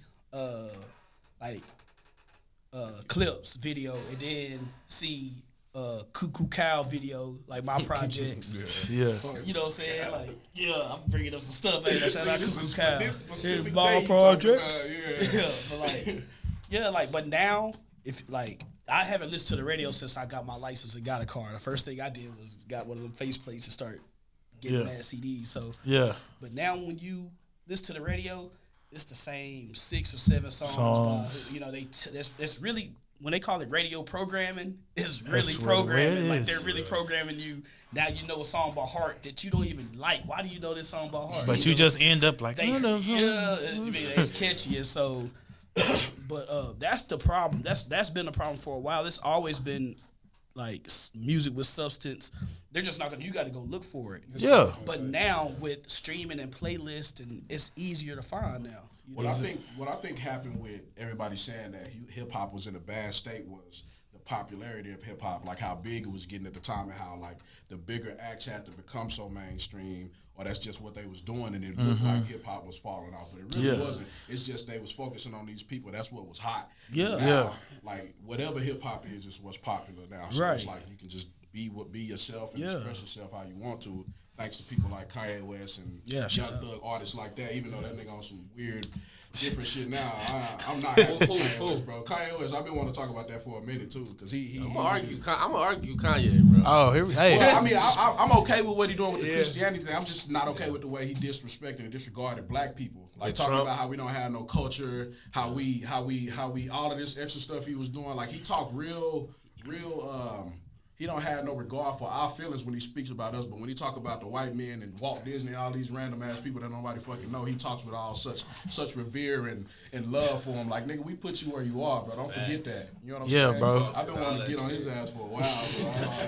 clips video and then see Cuckoo Cow video, like my projects. Yeah. You know what I'm saying? Like, yeah, I'm bringing up some stuff. Hey, shout out to Cuckoo Cow. Here's specific my day you talking projects. about, But now, if like, I haven't listened to the radio since I got my license and got a car. The first thing I did was got one of them faceplates and start getting mad CDs. So, Yeah. but now when you listen to the radio, it's the same 6 or 7 songs. That's really, when they call it radio programming, it's really That's what programming. it Like is. they're really programming you. Now you know a song by heart that you don't even like. Why do you know this song by heart? But you know, just end up like, it's catchy, and so. But that's the problem. That's been the problem for a while. It's always been like music with substance. They're just not gonna. You got to go look for it. Yeah. But now with streaming and playlist, and it's easier to find now. What I think happened with everybody saying that hip hop was in a bad state was the popularity of hip hop, like how big it was getting at the time, and how like the bigger acts had to become so mainstream, or that's just what they was doing, and it looked like hip hop was falling off, but it really wasn't. It's just they was focusing on these people. That's what was hot. Yeah. Now, like whatever hip hop is what's popular now. So Right. it's like you can just be yourself and express yourself how you want to. Thanks to people like Kanye West and Yeah, Young shout out. Thug, artists like that. Even though that nigga on some weird different shit now. I'm not happy with Kanye West, bro. Kanye West, I've been wanting to talk about that for a minute too, because I'm gonna argue Kanye, bro. Oh, here we hey. Well, I mean, I'm okay with what he's doing with the Christianity thing. I'm just not okay with the way he disrespected and disregarded black people. Like talking about how we don't have no culture, how we all of this extra stuff he was doing. Like he talked real. He don't have no regard for our feelings when he speaks about us, but when he talk about the white men and Walt Disney, all these random ass people that nobody fucking know, he talks with all such revere and love for him. Like, nigga, we put you where you are, bro. Don't forget that. You know what I'm saying? Yeah, bro. I've been wanting to get on his ass for a while, bro.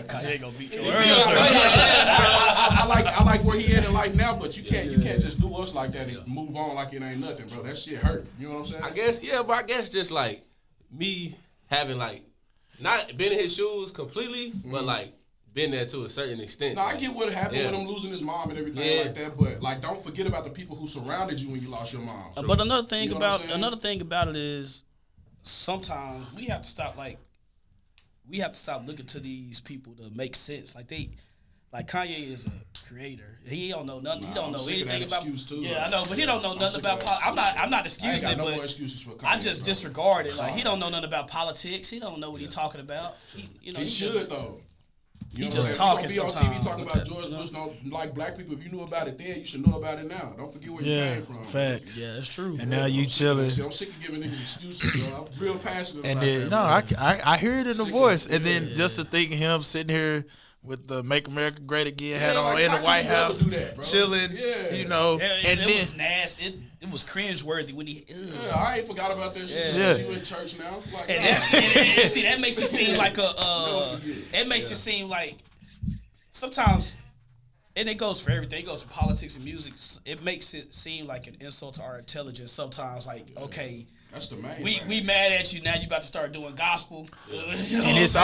Kanye gonna beat your I like where he at in life now, but you can't just do us like that and move on like it ain't nothing, bro. That shit hurt. You know what I'm saying? I guess just like me having like not been in his shoes completely, but like been there to a certain extent. No, I get what happened with him losing his mom and everything like that, but like don't forget about the people who surrounded you when you lost your mom. So, but another thing about it is sometimes we have to stop looking to these people to make sense. Like Kanye is a creator. He don't know nothing. He don't know anything about. I know, but he don't know nothing about. I'm not excusing it, but excuses for Kanye, I just disregard it. Like he don't know nothing about politics. He don't know what he's talking about. He should though. He just talking. Be on TV talking about George Bush. Like black people, if you knew about it then, you should know about it now. Don't forget where you came from. Facts. Yeah, that's true. And now you chilling. I'm sick of giving niggas excuses, bro. I'm real passionate. And about then I hear it in the voice. And then just to think of him sitting here with the "Make America Great Again" hat on in the White House, chilling, you know, and it then was nasty. It was cringeworthy when he. I ain't forgot about that shit. Just you in church now, like, and see, that makes it seem like it makes it seem like sometimes, and it goes for everything. It goes for politics and music. It makes it seem like an insult to our intelligence. Sometimes, like okay. That's the main. We mad at you now. You about to start doing gospel, and it's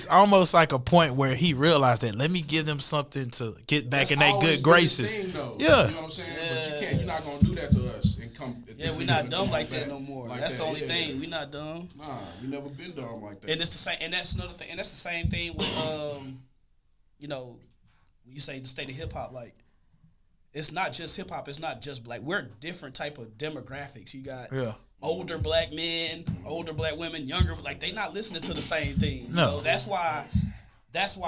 almost like a point where he realized that let me give them something to get back in their good graces. Thing, yeah, you know what I'm saying. But you're not gonna do that to us and come. Yeah, we're not dumb like that no more. That's the only thing. We're not dumb. Nah, we never been dumb like that. And it's the same. And that's another thing. And that's the same thing with you know, when you say the state of hip hop, like. It's not just hip hop. It's not just black. We're different type of demographics. You got older black men, older black women, younger. Like they not listening to the same thing. No, you know, that's why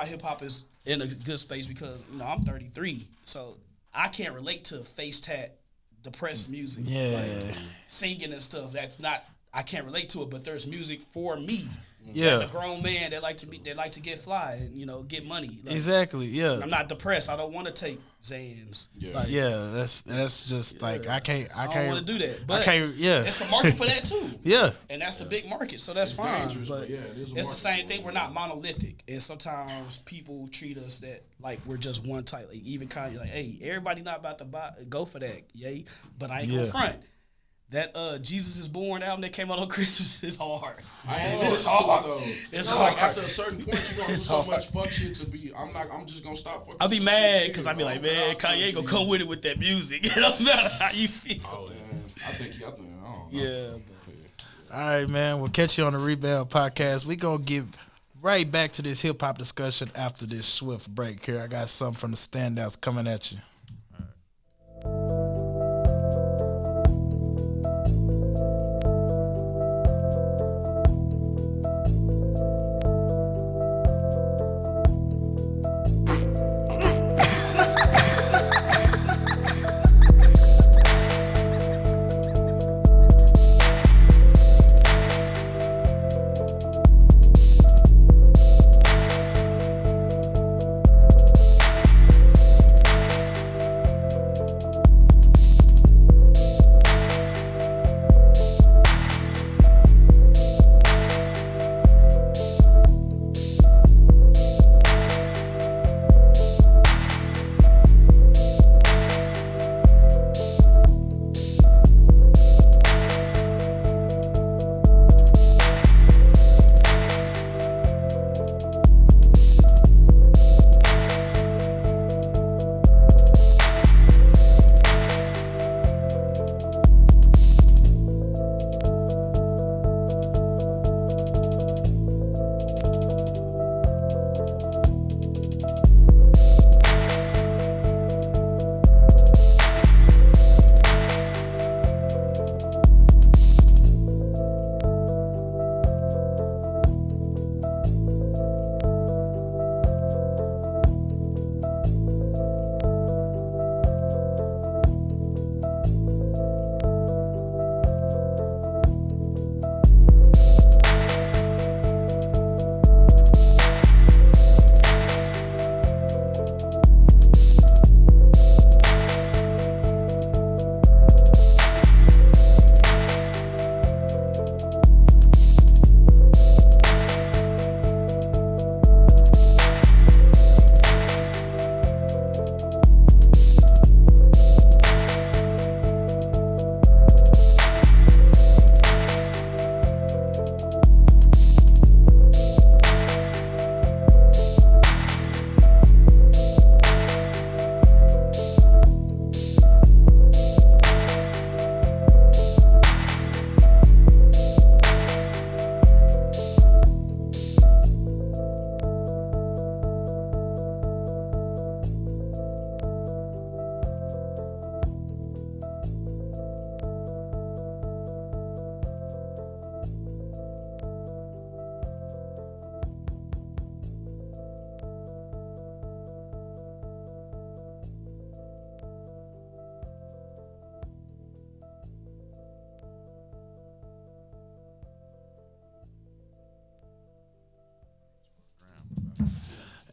hip hop is in a good space because I'm 33, so I can't relate to face tat, depressed music, like singing and stuff. I can't relate to it. But there's music for me. As a grown man that like to get fly and get money. Like, exactly. Yeah. I'm not depressed. I don't want to take Xans. That's just like I can't don't want to do that. But I can't. Yeah. It's a market for that too. Yeah. And that's a big market, so that's fine. But it's the same thing. We're not monolithic, and sometimes people treat us that like we're just one type. Like even kind of like, hey, everybody not about to go for that, yay. But I ain't gonna front. That Jesus is Born album that came out on Christmas is hard. It's hard. It's hard. Like after a certain point, you're gonna do so much fuck shit to be. I'm just gonna stop fucking. I'll be mad because I'll be like, man, Kanye gonna come with it with that music. It don't matter how you feel. Oh man, I think I don't know. Yeah. All right, man. We'll catch you on the Rebound Podcast. We gonna get right back to this hip hop discussion after this swift break. Here, I got something from the Standouts coming at you.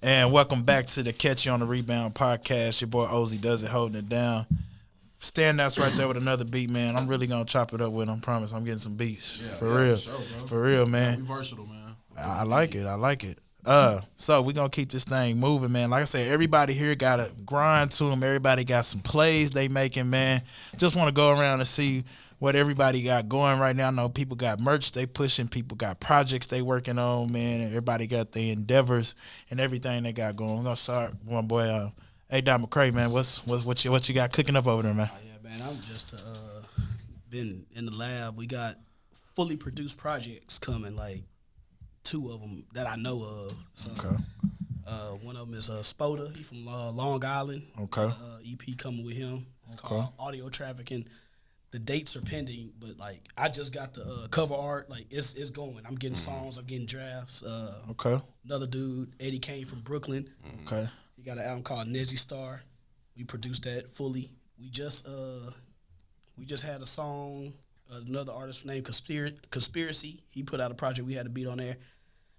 And welcome back to the Catch You on the Rebound podcast. Your boy OzzeyDoesIt holding it down. Standouts right there with another beat, man. I'm really gonna chop it up with him. Promise. I'm getting some beats for real, for real, man. We versatile, man. I like it. So we gonna keep this thing moving, man. Like I said, everybody here got a grind to them. Everybody got some plays they making, man. Just want to go around and see what everybody got going right now. I know people got merch they pushing, people got projects they working on, man. And everybody got their endeavors and everything they got going. We're gonna start with my boy Standouts-Get McCray, man. What you got cooking up over there, man? Oh, yeah, man. I'm just been in the lab. We got fully produced projects coming, like 2 of them that I know of. So, Okay. One of them is Spoda. He from Long Island. Okay. EP coming with him. It's called Audio Trafficking. The dates are pending, but like I just got the cover art. Like it's going. I'm getting songs. I'm getting drafts. Okay. Another dude, Eddie Kane from Brooklyn. Okay. He got an album called Nezzy Star. We produced that fully. We just had a song. Another artist named Conspiracy. He put out a project. We had a beat on there.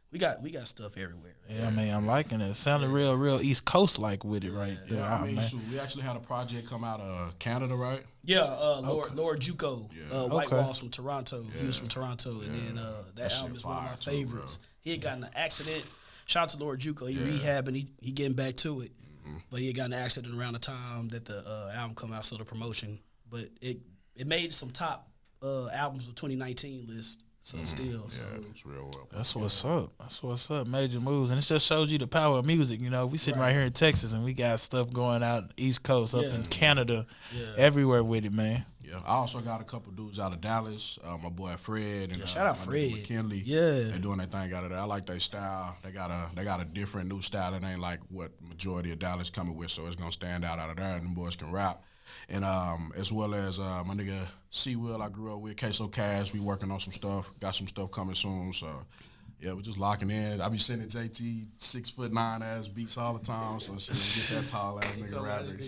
We got stuff everywhere. Yeah, I mean, I'm liking it. Sounding real East Coast like with it right there. Yeah, I mean, shoot, we actually had a project come out of Canada, right? Yeah, Lord Juco, White Okay. Walls from Toronto. Yeah. He was from Toronto, and then that album is one of my favorites. Too, he had gotten an accident. Shout out to Lord Juco. He rehabbing. He getting back to it. But he had gotten an accident around the time that the album come out, so the promotion. But it made some top albums of 2019 list. So still, so it's real well. That's what's up. That's what's up. Major moves, and it just shows you the power of music. You know, we sitting right here in Texas, and we got stuff going out East Coast, up in Canada, everywhere with it, man. Yeah, I also got a couple dudes out of Dallas. My boy Fred and shout out my Fred. nigga McKinley. Yeah, they doing their thing out of there. I like their style. They got a different new style. It ain't like what majority of Dallas coming with, so it's gonna stand out of there. And them boys can rap. And as well as my nigga C-Will I grew up with, Queso Cash, we working on some stuff. Got some stuff coming soon, so yeah, we just locking in. I be sending JT 6'9" ass beats all the time, so shit, get that tall ass nigga rapping.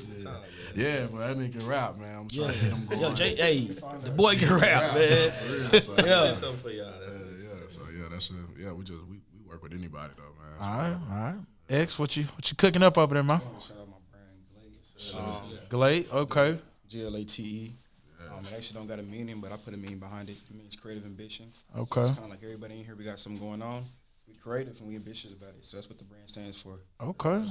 Yeah, but that nigga can rap, man. I'm trying to get him going. Yo, the boy can rap, man. So, something for y'all. So that's it. Yeah, we work with anybody though, All man. right. X, what you cooking up over there, man? Shout out my brand, Glate. Glade, okay. GLATE. It actually don't got a meaning, but I put a meaning behind it. It means creative ambition. Okay. So it's kind of like everybody in here, we got something going on. We creative and we ambitious about it. So that's what the brand stands for. Okay.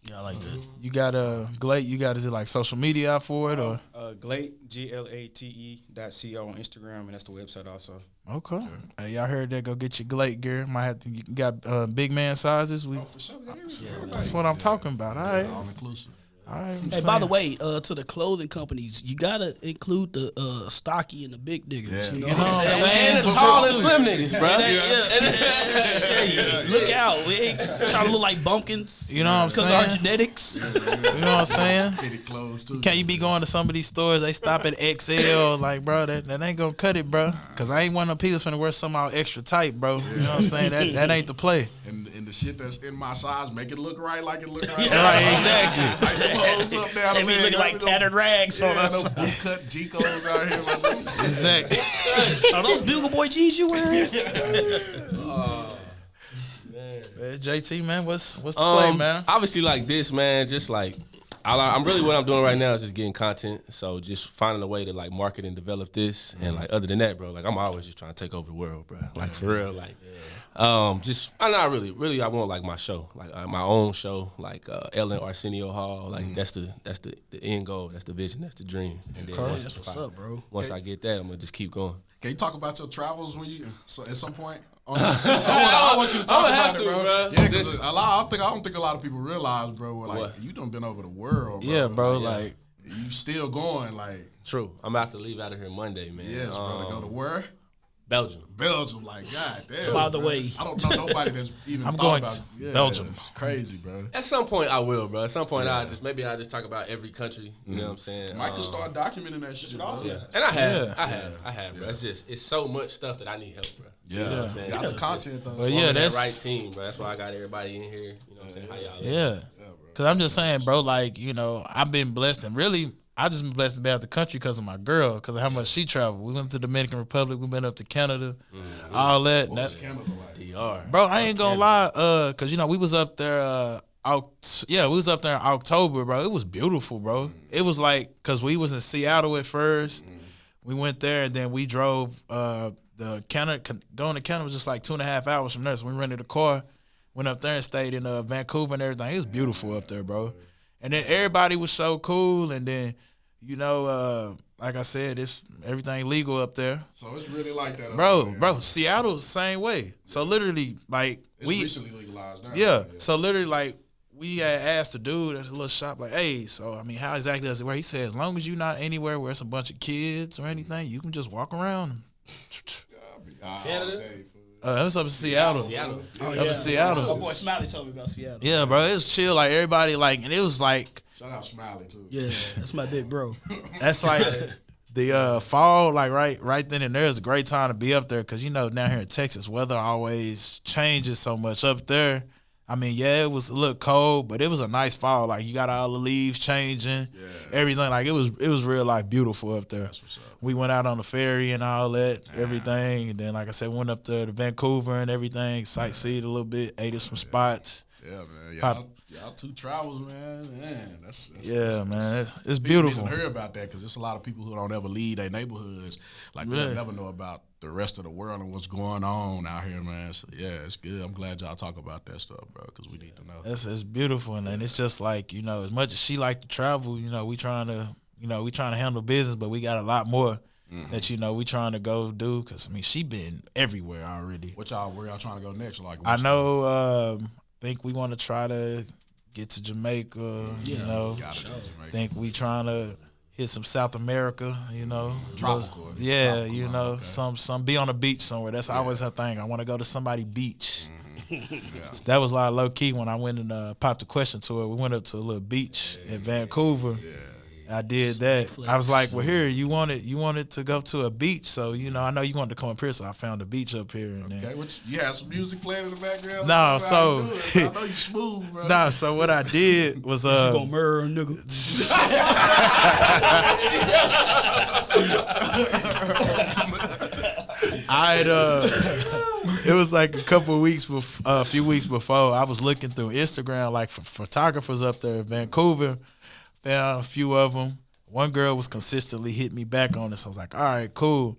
Yeah, I like that. You got Glade, is it like social media out for it or? Glate, GLATE.co on Instagram, and that's the website also. Okay. Hey, y'all heard that? Go get your Glade gear. Might have to. You got big man sizes. For sure, we got everything. That's what I'm talking about. All right. All inclusive. All right. Hey, by the way, to the clothing companies, you gotta include the stocky and the big niggas. Yeah. You know what I'm saying? saying? And the tall and slim niggas, bro. Look out. We ain't trying to look like bumpkins. You know what I'm Because of our saying? genetics. You know what I'm saying? Fitted clothes too. Can't you be going to some of these stores? They stop at XL, like, bro, that ain't gonna cut it, bro. Cause I ain't one of them people finna wear somehow extra tight, bro. You know what I'm saying? That ain't the play. And the shit that's in my size, make it look right like it look right. Right, exactly. Tighten the clothes up down They be looking like tattered rags on us. No cut G-Codes out here. Like Exactly. Are those Bugle Boy G's you wearing? JT, man, what's the play, man? Obviously, like this, man. Just like I'm really what I'm doing right now is just getting content. So just finding a way to like market and develop this. And like other than that, bro, like I'm always just trying to take over the world, bro. Like for real, like. I'm not really. I want like my show, like my own show, like Ellen Arsenio Hall. Like that's the end goal. That's the vision. That's the dream. And then That's what's up, bro. once I get that, I'm gonna just keep going. Can you talk about your travels when you at some point? I want you to talk about it, bro. Yeah, because I don't think a lot of people realize, bro. Like What? you done been over the world, bro. Yeah, bro, like you still going, like True. I'm about to leave out of here Monday, man. yes, bro. To go to where? Belgium. Like God damn. By the way, I don't know nobody that's even. I'm thought going about to Belgium. It's crazy, bro. At some point, I will, bro. At some point, I'll just talk about every country. You know what I'm saying? Mike can start documenting that shit, bro. Yeah, and I have, bro. It's just it's so much stuff that I need help, bro. Yeah, You know what I'm saying? got the content though. But yeah, Forming that's that right team, bro. That's why I got everybody in here. You know what I'm saying? How y'all? yeah. Cause I'm just saying, bro. Like I've been blessed, and really, I just been blessed to be out the country because of my girl, because of how much she traveled. We went to the Dominican Republic, we went up to Canada, all that. What's Canada like? DR. Bro, I ain't gonna lie, cause we was up there we was up there in October, bro. It was beautiful, bro. It was like, cause we was in Seattle at first. We went there and then we drove. The Canada, going to Canada was just like 2.5 hours from there. So we rented a car, went up there and stayed in Vancouver and everything. It was beautiful up there, bro. And then everybody was so cool. And then, you know, like I said, it's everything legal up there. So it's really like that, bro. Seattle's the same way. So literally, like it's recently legalized now. Yeah. So literally, like we had asked the dude at the little shop, like, hey, so I mean, how exactly does it work? He said, as long as you're not anywhere where it's a bunch of kids or anything, you can just walk around. Canada? It was up in Seattle. Oh, up in Seattle. My boy Smiley told me about Seattle. Yeah, bro, it was chill. Like everybody, like, and it was like. Shout out Smiley too. Yeah, that's my big bro. That's like the fall, like right then and there is a great time to be up there because you know down here in Texas, weather always changes so much. Up there, I mean, yeah, it was a little cold, but it was a nice fall. Like you got all the leaves changing, everything. Like it was real life beautiful up there. That's what's up. We went out on the ferry and all that, everything. And then, like I said, went up to Vancouver and everything, sightseed a little bit, ate at some spots. Yeah, man. Y'all two travels, man. That's man. It's people beautiful. Need to hear about that because there's a lot of people who don't ever leave their neighborhoods. Like they'll never know about the rest of the world and what's going on out here, man. So yeah, it's good. I'm glad y'all talk about that stuff, bro, because we need to know. It's beautiful, and it's just like, you know, as much as she like to travel, you know, we trying to handle business, but we got a lot more that, you know, we trying to go do because, I mean, she been everywhere already. Where y'all trying to go next? Like, I know, think we want to try to get to Jamaica, you know. Think we trying to hit some South America, you know. Tropical. You know, some be on a beach somewhere. That's always her thing. I want to go to somebody's beach. That was like low key when I went and popped the question to her. We went up to a little beach in Vancouver. I did that. I was like, well, here, you wanted to go to a beach, so, you know, I know you wanted to come up here, so I found a beach up here. And okay, you had some music playing in the background? No, so I know you smooth, bro. Nah, so what I did was She gonna murder a nigga. It was like a few weeks before, I was looking through Instagram, like for photographers up there in Vancouver. Found a few of them. One girl was consistently hitting me back on this. I was like, all right, cool.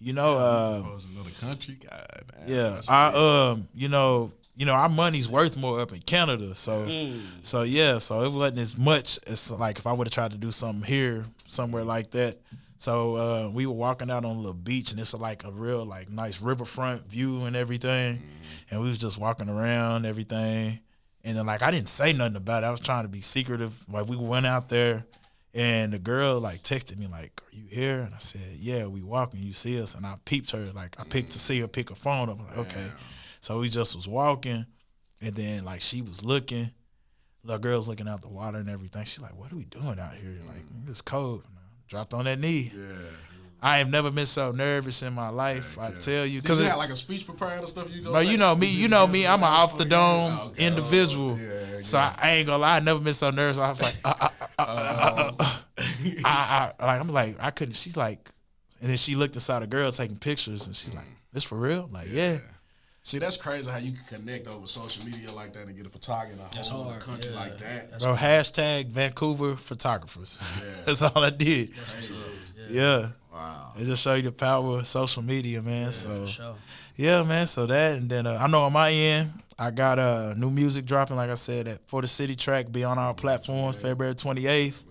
You know, another country, God. Man, you know, our money's worth more up in Canada. So it wasn't as much as like if I would have tried to do something here, somewhere like that. So we were walking out on a little beach, and it's like a real like nice riverfront view and everything. And we was just walking around, everything. And then, like, I didn't say nothing about it. I was trying to be secretive. Like, we went out there, and the girl, like, texted me, like, are you here? And I said, yeah, we walking. You see us? And I peeped her. Like, I picked to see her pick her phone up. I'm like, okay. So we just was walking, and then, like, she was looking. The girl's looking out the water and everything. She's like, what are we doing out here? Like, it's cold. Dropped on that knee. Yeah. I have never been so nervous in my life. I tell you, because you had like a speech prepared or stuff. But you know me. I'm an off the dome individual. So I ain't gonna lie. I never been so nervous. I was like, I couldn't. She's like, and then she looked inside the girl taking pictures, and she's like, "This for real?" I'm like, yeah. See, that's crazy how you can connect over social media like that and get a photographer in a whole country like that. Bro, hashtag Vancouver photographers. That's all I did. Yeah. Wow. It just show you the power of social media, man. So, yeah, man. So that, and then I know on my end, I got new music dropping, like I said, at For the City track, be on our platforms, February 28th.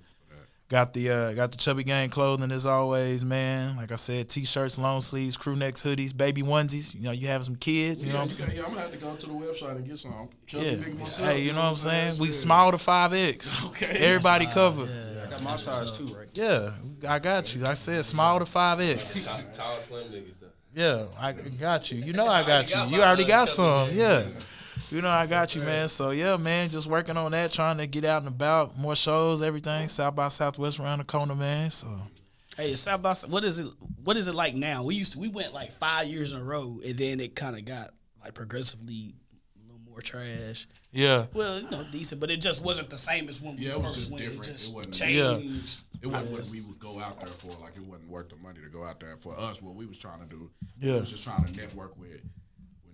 Got the Chubby Gang clothing as always, man. Like I said, t-shirts, long sleeves, crew necks, hoodies, baby onesies. You know, you have some kids. You know what I'm saying? Yeah, I'm gonna have to go to the website and get some. Chubby Big myself, hey, you know what I'm saying? We small to 5X. Okay. Everybody covered. I got my size too, right? Yeah, I got you. I said small to 5X. Tall, slim niggas though. Yeah, I got you. You know I got you. You already got some. Yeah. You know I got you, man. So, yeah, man, just working on that, trying to get out and about, more shows, everything. South by Southwest around the corner, man. So, hey, South by what is it like now? We went like 5 years in a row, and then it kind of got like progressively a little more trash. Yeah. Well, you know, decent, but it just wasn't the same as when we first went. Different. It just wasn't changed. It wasn't what we would go out there for. Like, it wasn't worth the money to go out there. For us, what we was trying to do, we was just trying to network with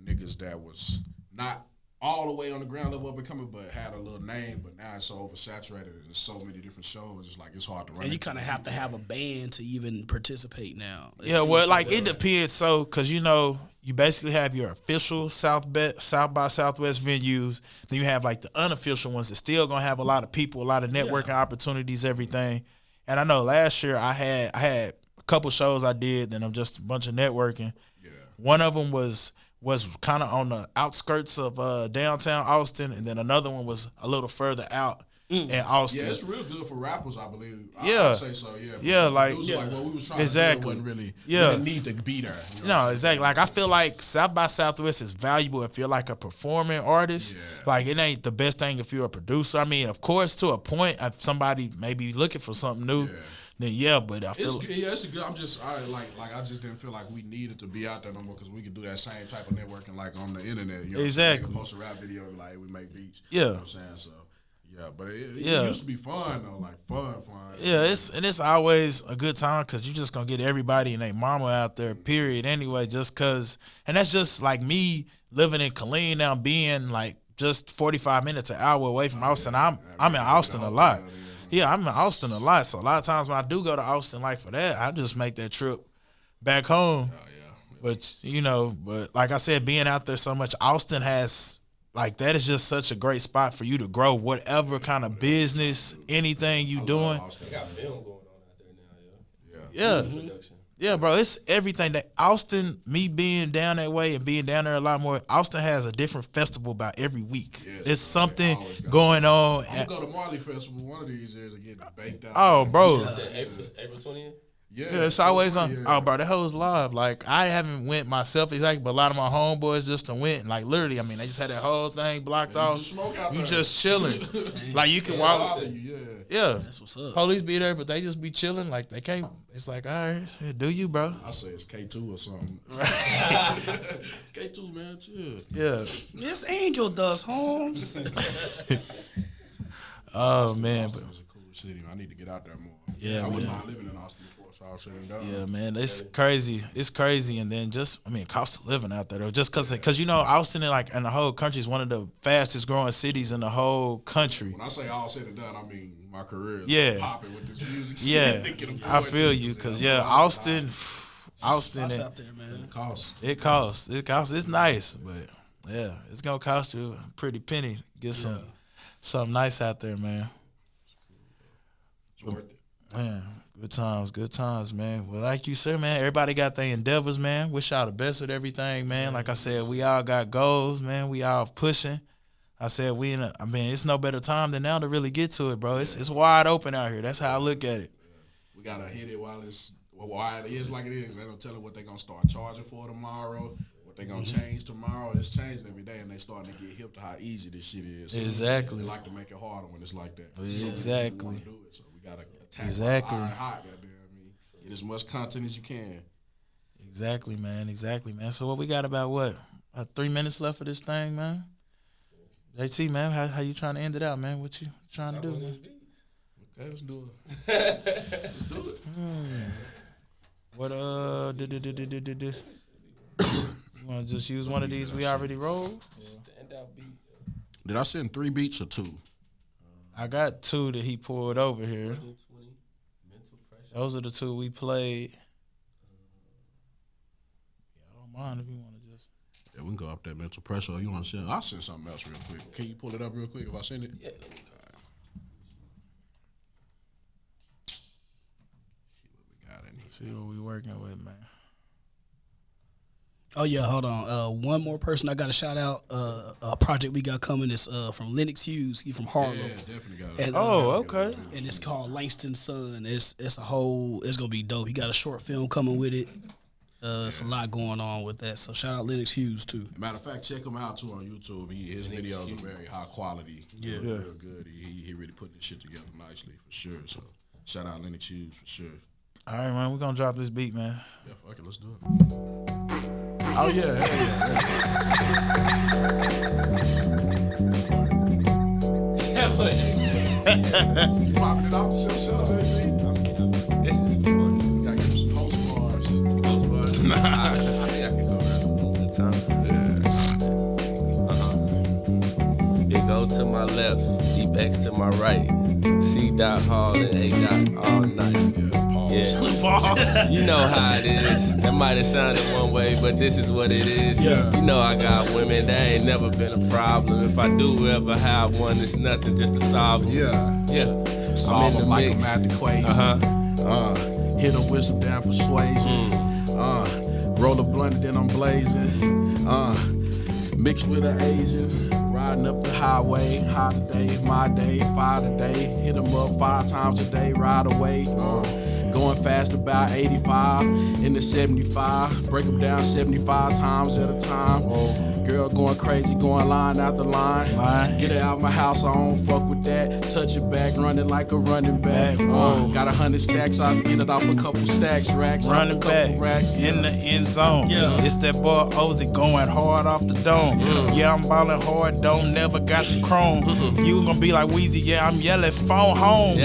niggas that was not all the way on the ground level up and coming, but had a little name. But now it's so oversaturated. There's so many different shows. It's like it's hard to run. And you kind of have to have a band to even participate now. It depends. So, because you basically have your official South by Southwest venues. Then you have like the unofficial ones that still gonna have a lot of people, a lot of networking opportunities, everything. And I know last year I had a couple shows I did, and I'm just a bunch of networking. Yeah. One of them was kind of on the outskirts of downtown Austin, and then another one was a little further out in Austin. Yeah, it's real good for rappers, I believe. Yeah. I'd say so, yeah. Yeah, what we was trying exactly. to do wasn't Yeah. really need to be there. No, exactly. Like, I feel like South by Southwest is valuable if you're like a performing artist. Yeah. Like, it ain't the best thing if you're a producer. I mean, of course, to a point, if somebody may be looking for something new, then but I feel it's good. I just didn't feel like we needed to be out there no more because we could do that same type of networking like on the internet. You know exactly. Post a rap video like we make beats. Yeah. You know what I'm saying? So yeah, but it used to be fun though, like fun. Yeah, it's always a good time because you just gonna get everybody and their mama out there. Period. Anyway, just cause, and that's just like me living in Killeen now, being like just 45 minutes, an hour away from Austin. I'm in Austin a lot. Yeah, I'm in Austin a lot. So a lot of times when I do go to Austin, like for that, I just make that trip back home. Oh yeah. But like I said, being out there so much, Austin has. Like, that is just such a great spot for you to grow whatever kind of business, anything you doing. They got film going on out there now, Yeah. Mm-hmm. Yeah, bro, it's everything. That Austin, me being down that way and being down there a lot more, Austin has a different festival about every week. Yes, there's something going on. I'm going to go to Marley Festival one of these years and get baked out. Oh, bro. April 20th? Yeah, it's always on. Yeah. Oh, bro, that hoe's live. Like, I haven't went myself exactly, but a lot of my homeboys just went. Like, literally, I mean, they just had that whole thing blocked off. You just chilling. Like, you can walk. Yeah. That's what's up. Police be there, but they just be chilling. Like, they can't. It's like, all right, do you, bro? I say it's K2 or something. K2, man, chill. Yeah. This Angel does, Holmes. Oh, man. Austin is a cool city. I need to get out there more. Yeah, I wouldn't mind living in Austin before. Yeah, man, it's crazy. It's crazy, and then cost of living out there though. Just because Austin in the whole country is one of the fastest growing cities in the whole country. When I say all said and done, I mean my career is popping with this music. Yeah, I feel you because Austin, out there, man. It costs. It's nice, but yeah, it's gonna cost you a pretty penny to get something nice out there, man. It's worth it. Man. Good times, man. Well, like you said, man, everybody got their endeavors, man. Wish y'all the best with everything, man. Like I said, we all got goals, man. We all pushing. I said it's no better time than now to really get to it, bro. It's wide open out here. That's how I look at it. We gotta hit it while it is like it is. They don't tell it what they're gonna start charging for tomorrow, what they're gonna change tomorrow. It's changing every day, and they starting to get hip to how easy this shit is. So exactly. They like to make it harder when it's like that. Exactly. So we wanna do it, so we gotta attack hot, goddamn. Get as much content as you can. Exactly, man. So what we got about 3 minutes left for this thing, man? JT, man, how you trying to end it out, man? What you trying to do, man? Okay, let's do it. Let's do it. What you want to just use one of these we already rolled? Standout beat. Did I send 3 beats or 2? I got 2 that he pulled over here. Those are the 2 we played. I don't mind if you want to just. Yeah, we can go up that mental pressure. Or you want to send? I'll send something else real quick. Can you pull it up real quick if I send it? Yeah, let me go. See what we working with, man. Oh yeah, hold on. One more person I got to shout out. A project we got coming is from Lennox Hughes. He from Harlem. Yeah, definitely got it. And, okay. And it's called Langston's Son. It's gonna be dope. He got a short film coming with it. It's a lot going on with that. So shout out Lennox Hughes too. Matter of fact, check him out too on YouTube. His videos are very high quality. Yeah, real good. He really put this shit together nicely for sure. So shout out Lennox Hughes for sure. All right, man. We're gonna drop this beat, man. Yeah, fuck it. Let's do it. Oh yeah. You popping it off the show, JT? This is fun. You gotta give him some post bars. Nah, I can go around all the time. Yeah. X to my right. C. Hall and A. all night. Yeah. You know how it is. That might have sounded one way, but this is what it is. Yeah. You know I got women, that ain't never been a problem. If I do ever have one, it's nothing just to solve them. Yeah. Solve them like a math equation. Hit them with some damn persuasion. Roll a blunt and then I'm blazing. Mixed with an Asian. Riding up the highway, high today, my day, 5 today. Hit them up 5 times a day, ride away. Going fast about 85 in the 75. Break them down 75 times at a time. Girl going crazy, going line after line. Get it out my house, I don't fuck with that. Touch it back, running like a running back. Got 100 stacks, I have to get it off a couple stacks, racks. Running back racks, in the end zone. It's that boy Ozzy going hard off the dome. Yeah, I'm ballin' hard, don't never got the chrome. You gonna be like Weezy, yeah, I'm yelling phone home.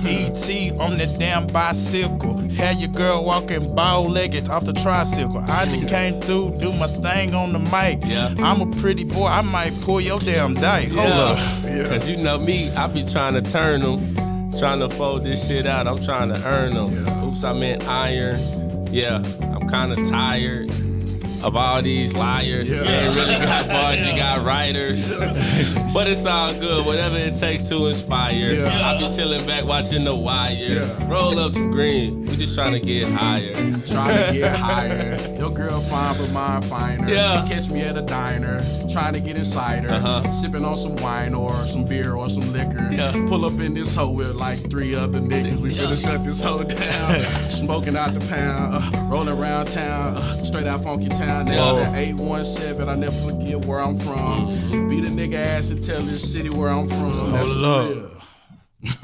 E.T. on that damn bicycle. Had your girl walking bow-legged off the tricycle. I done came through, do my thing on the mic. I'm a pretty boy, I might pull your damn dyke. Hold up. Cause you know me, I be trying to turn them. Trying to fold this shit out, I'm trying to earn them. Oops, I meant iron. Yeah, I'm kinda tired of all these liars. You ain't really got bars, you got writers. But it's all good, whatever it takes to inspire. I be chilling back watching The Wire. Roll up some green, we just trying to get higher. Trying to get higher. Your girl fine, but mine finer. Catch me at a diner, trying to get inside her. Sipping on some wine or some beer or some liquor. Pull up in this hoe with like 3 other niggas. We finna shut this hoe down. Smoking out the pound, rolling around town, straight out funky town. Next to 817, I never forget where I'm from. Beat a nigga ass and tell this city where I'm from. That's Hold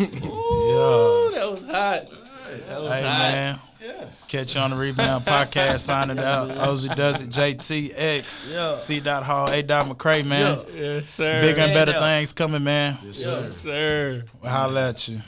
Ooh, that was hot. That was hot. Man. Catch you on the Rebound Podcast. Signing out. OzzeyDoesIt, JTX, C. Hall, A. McCray, man. Yes, sir. Bigger and better things coming, man. Yes, sir. We'll holla at you.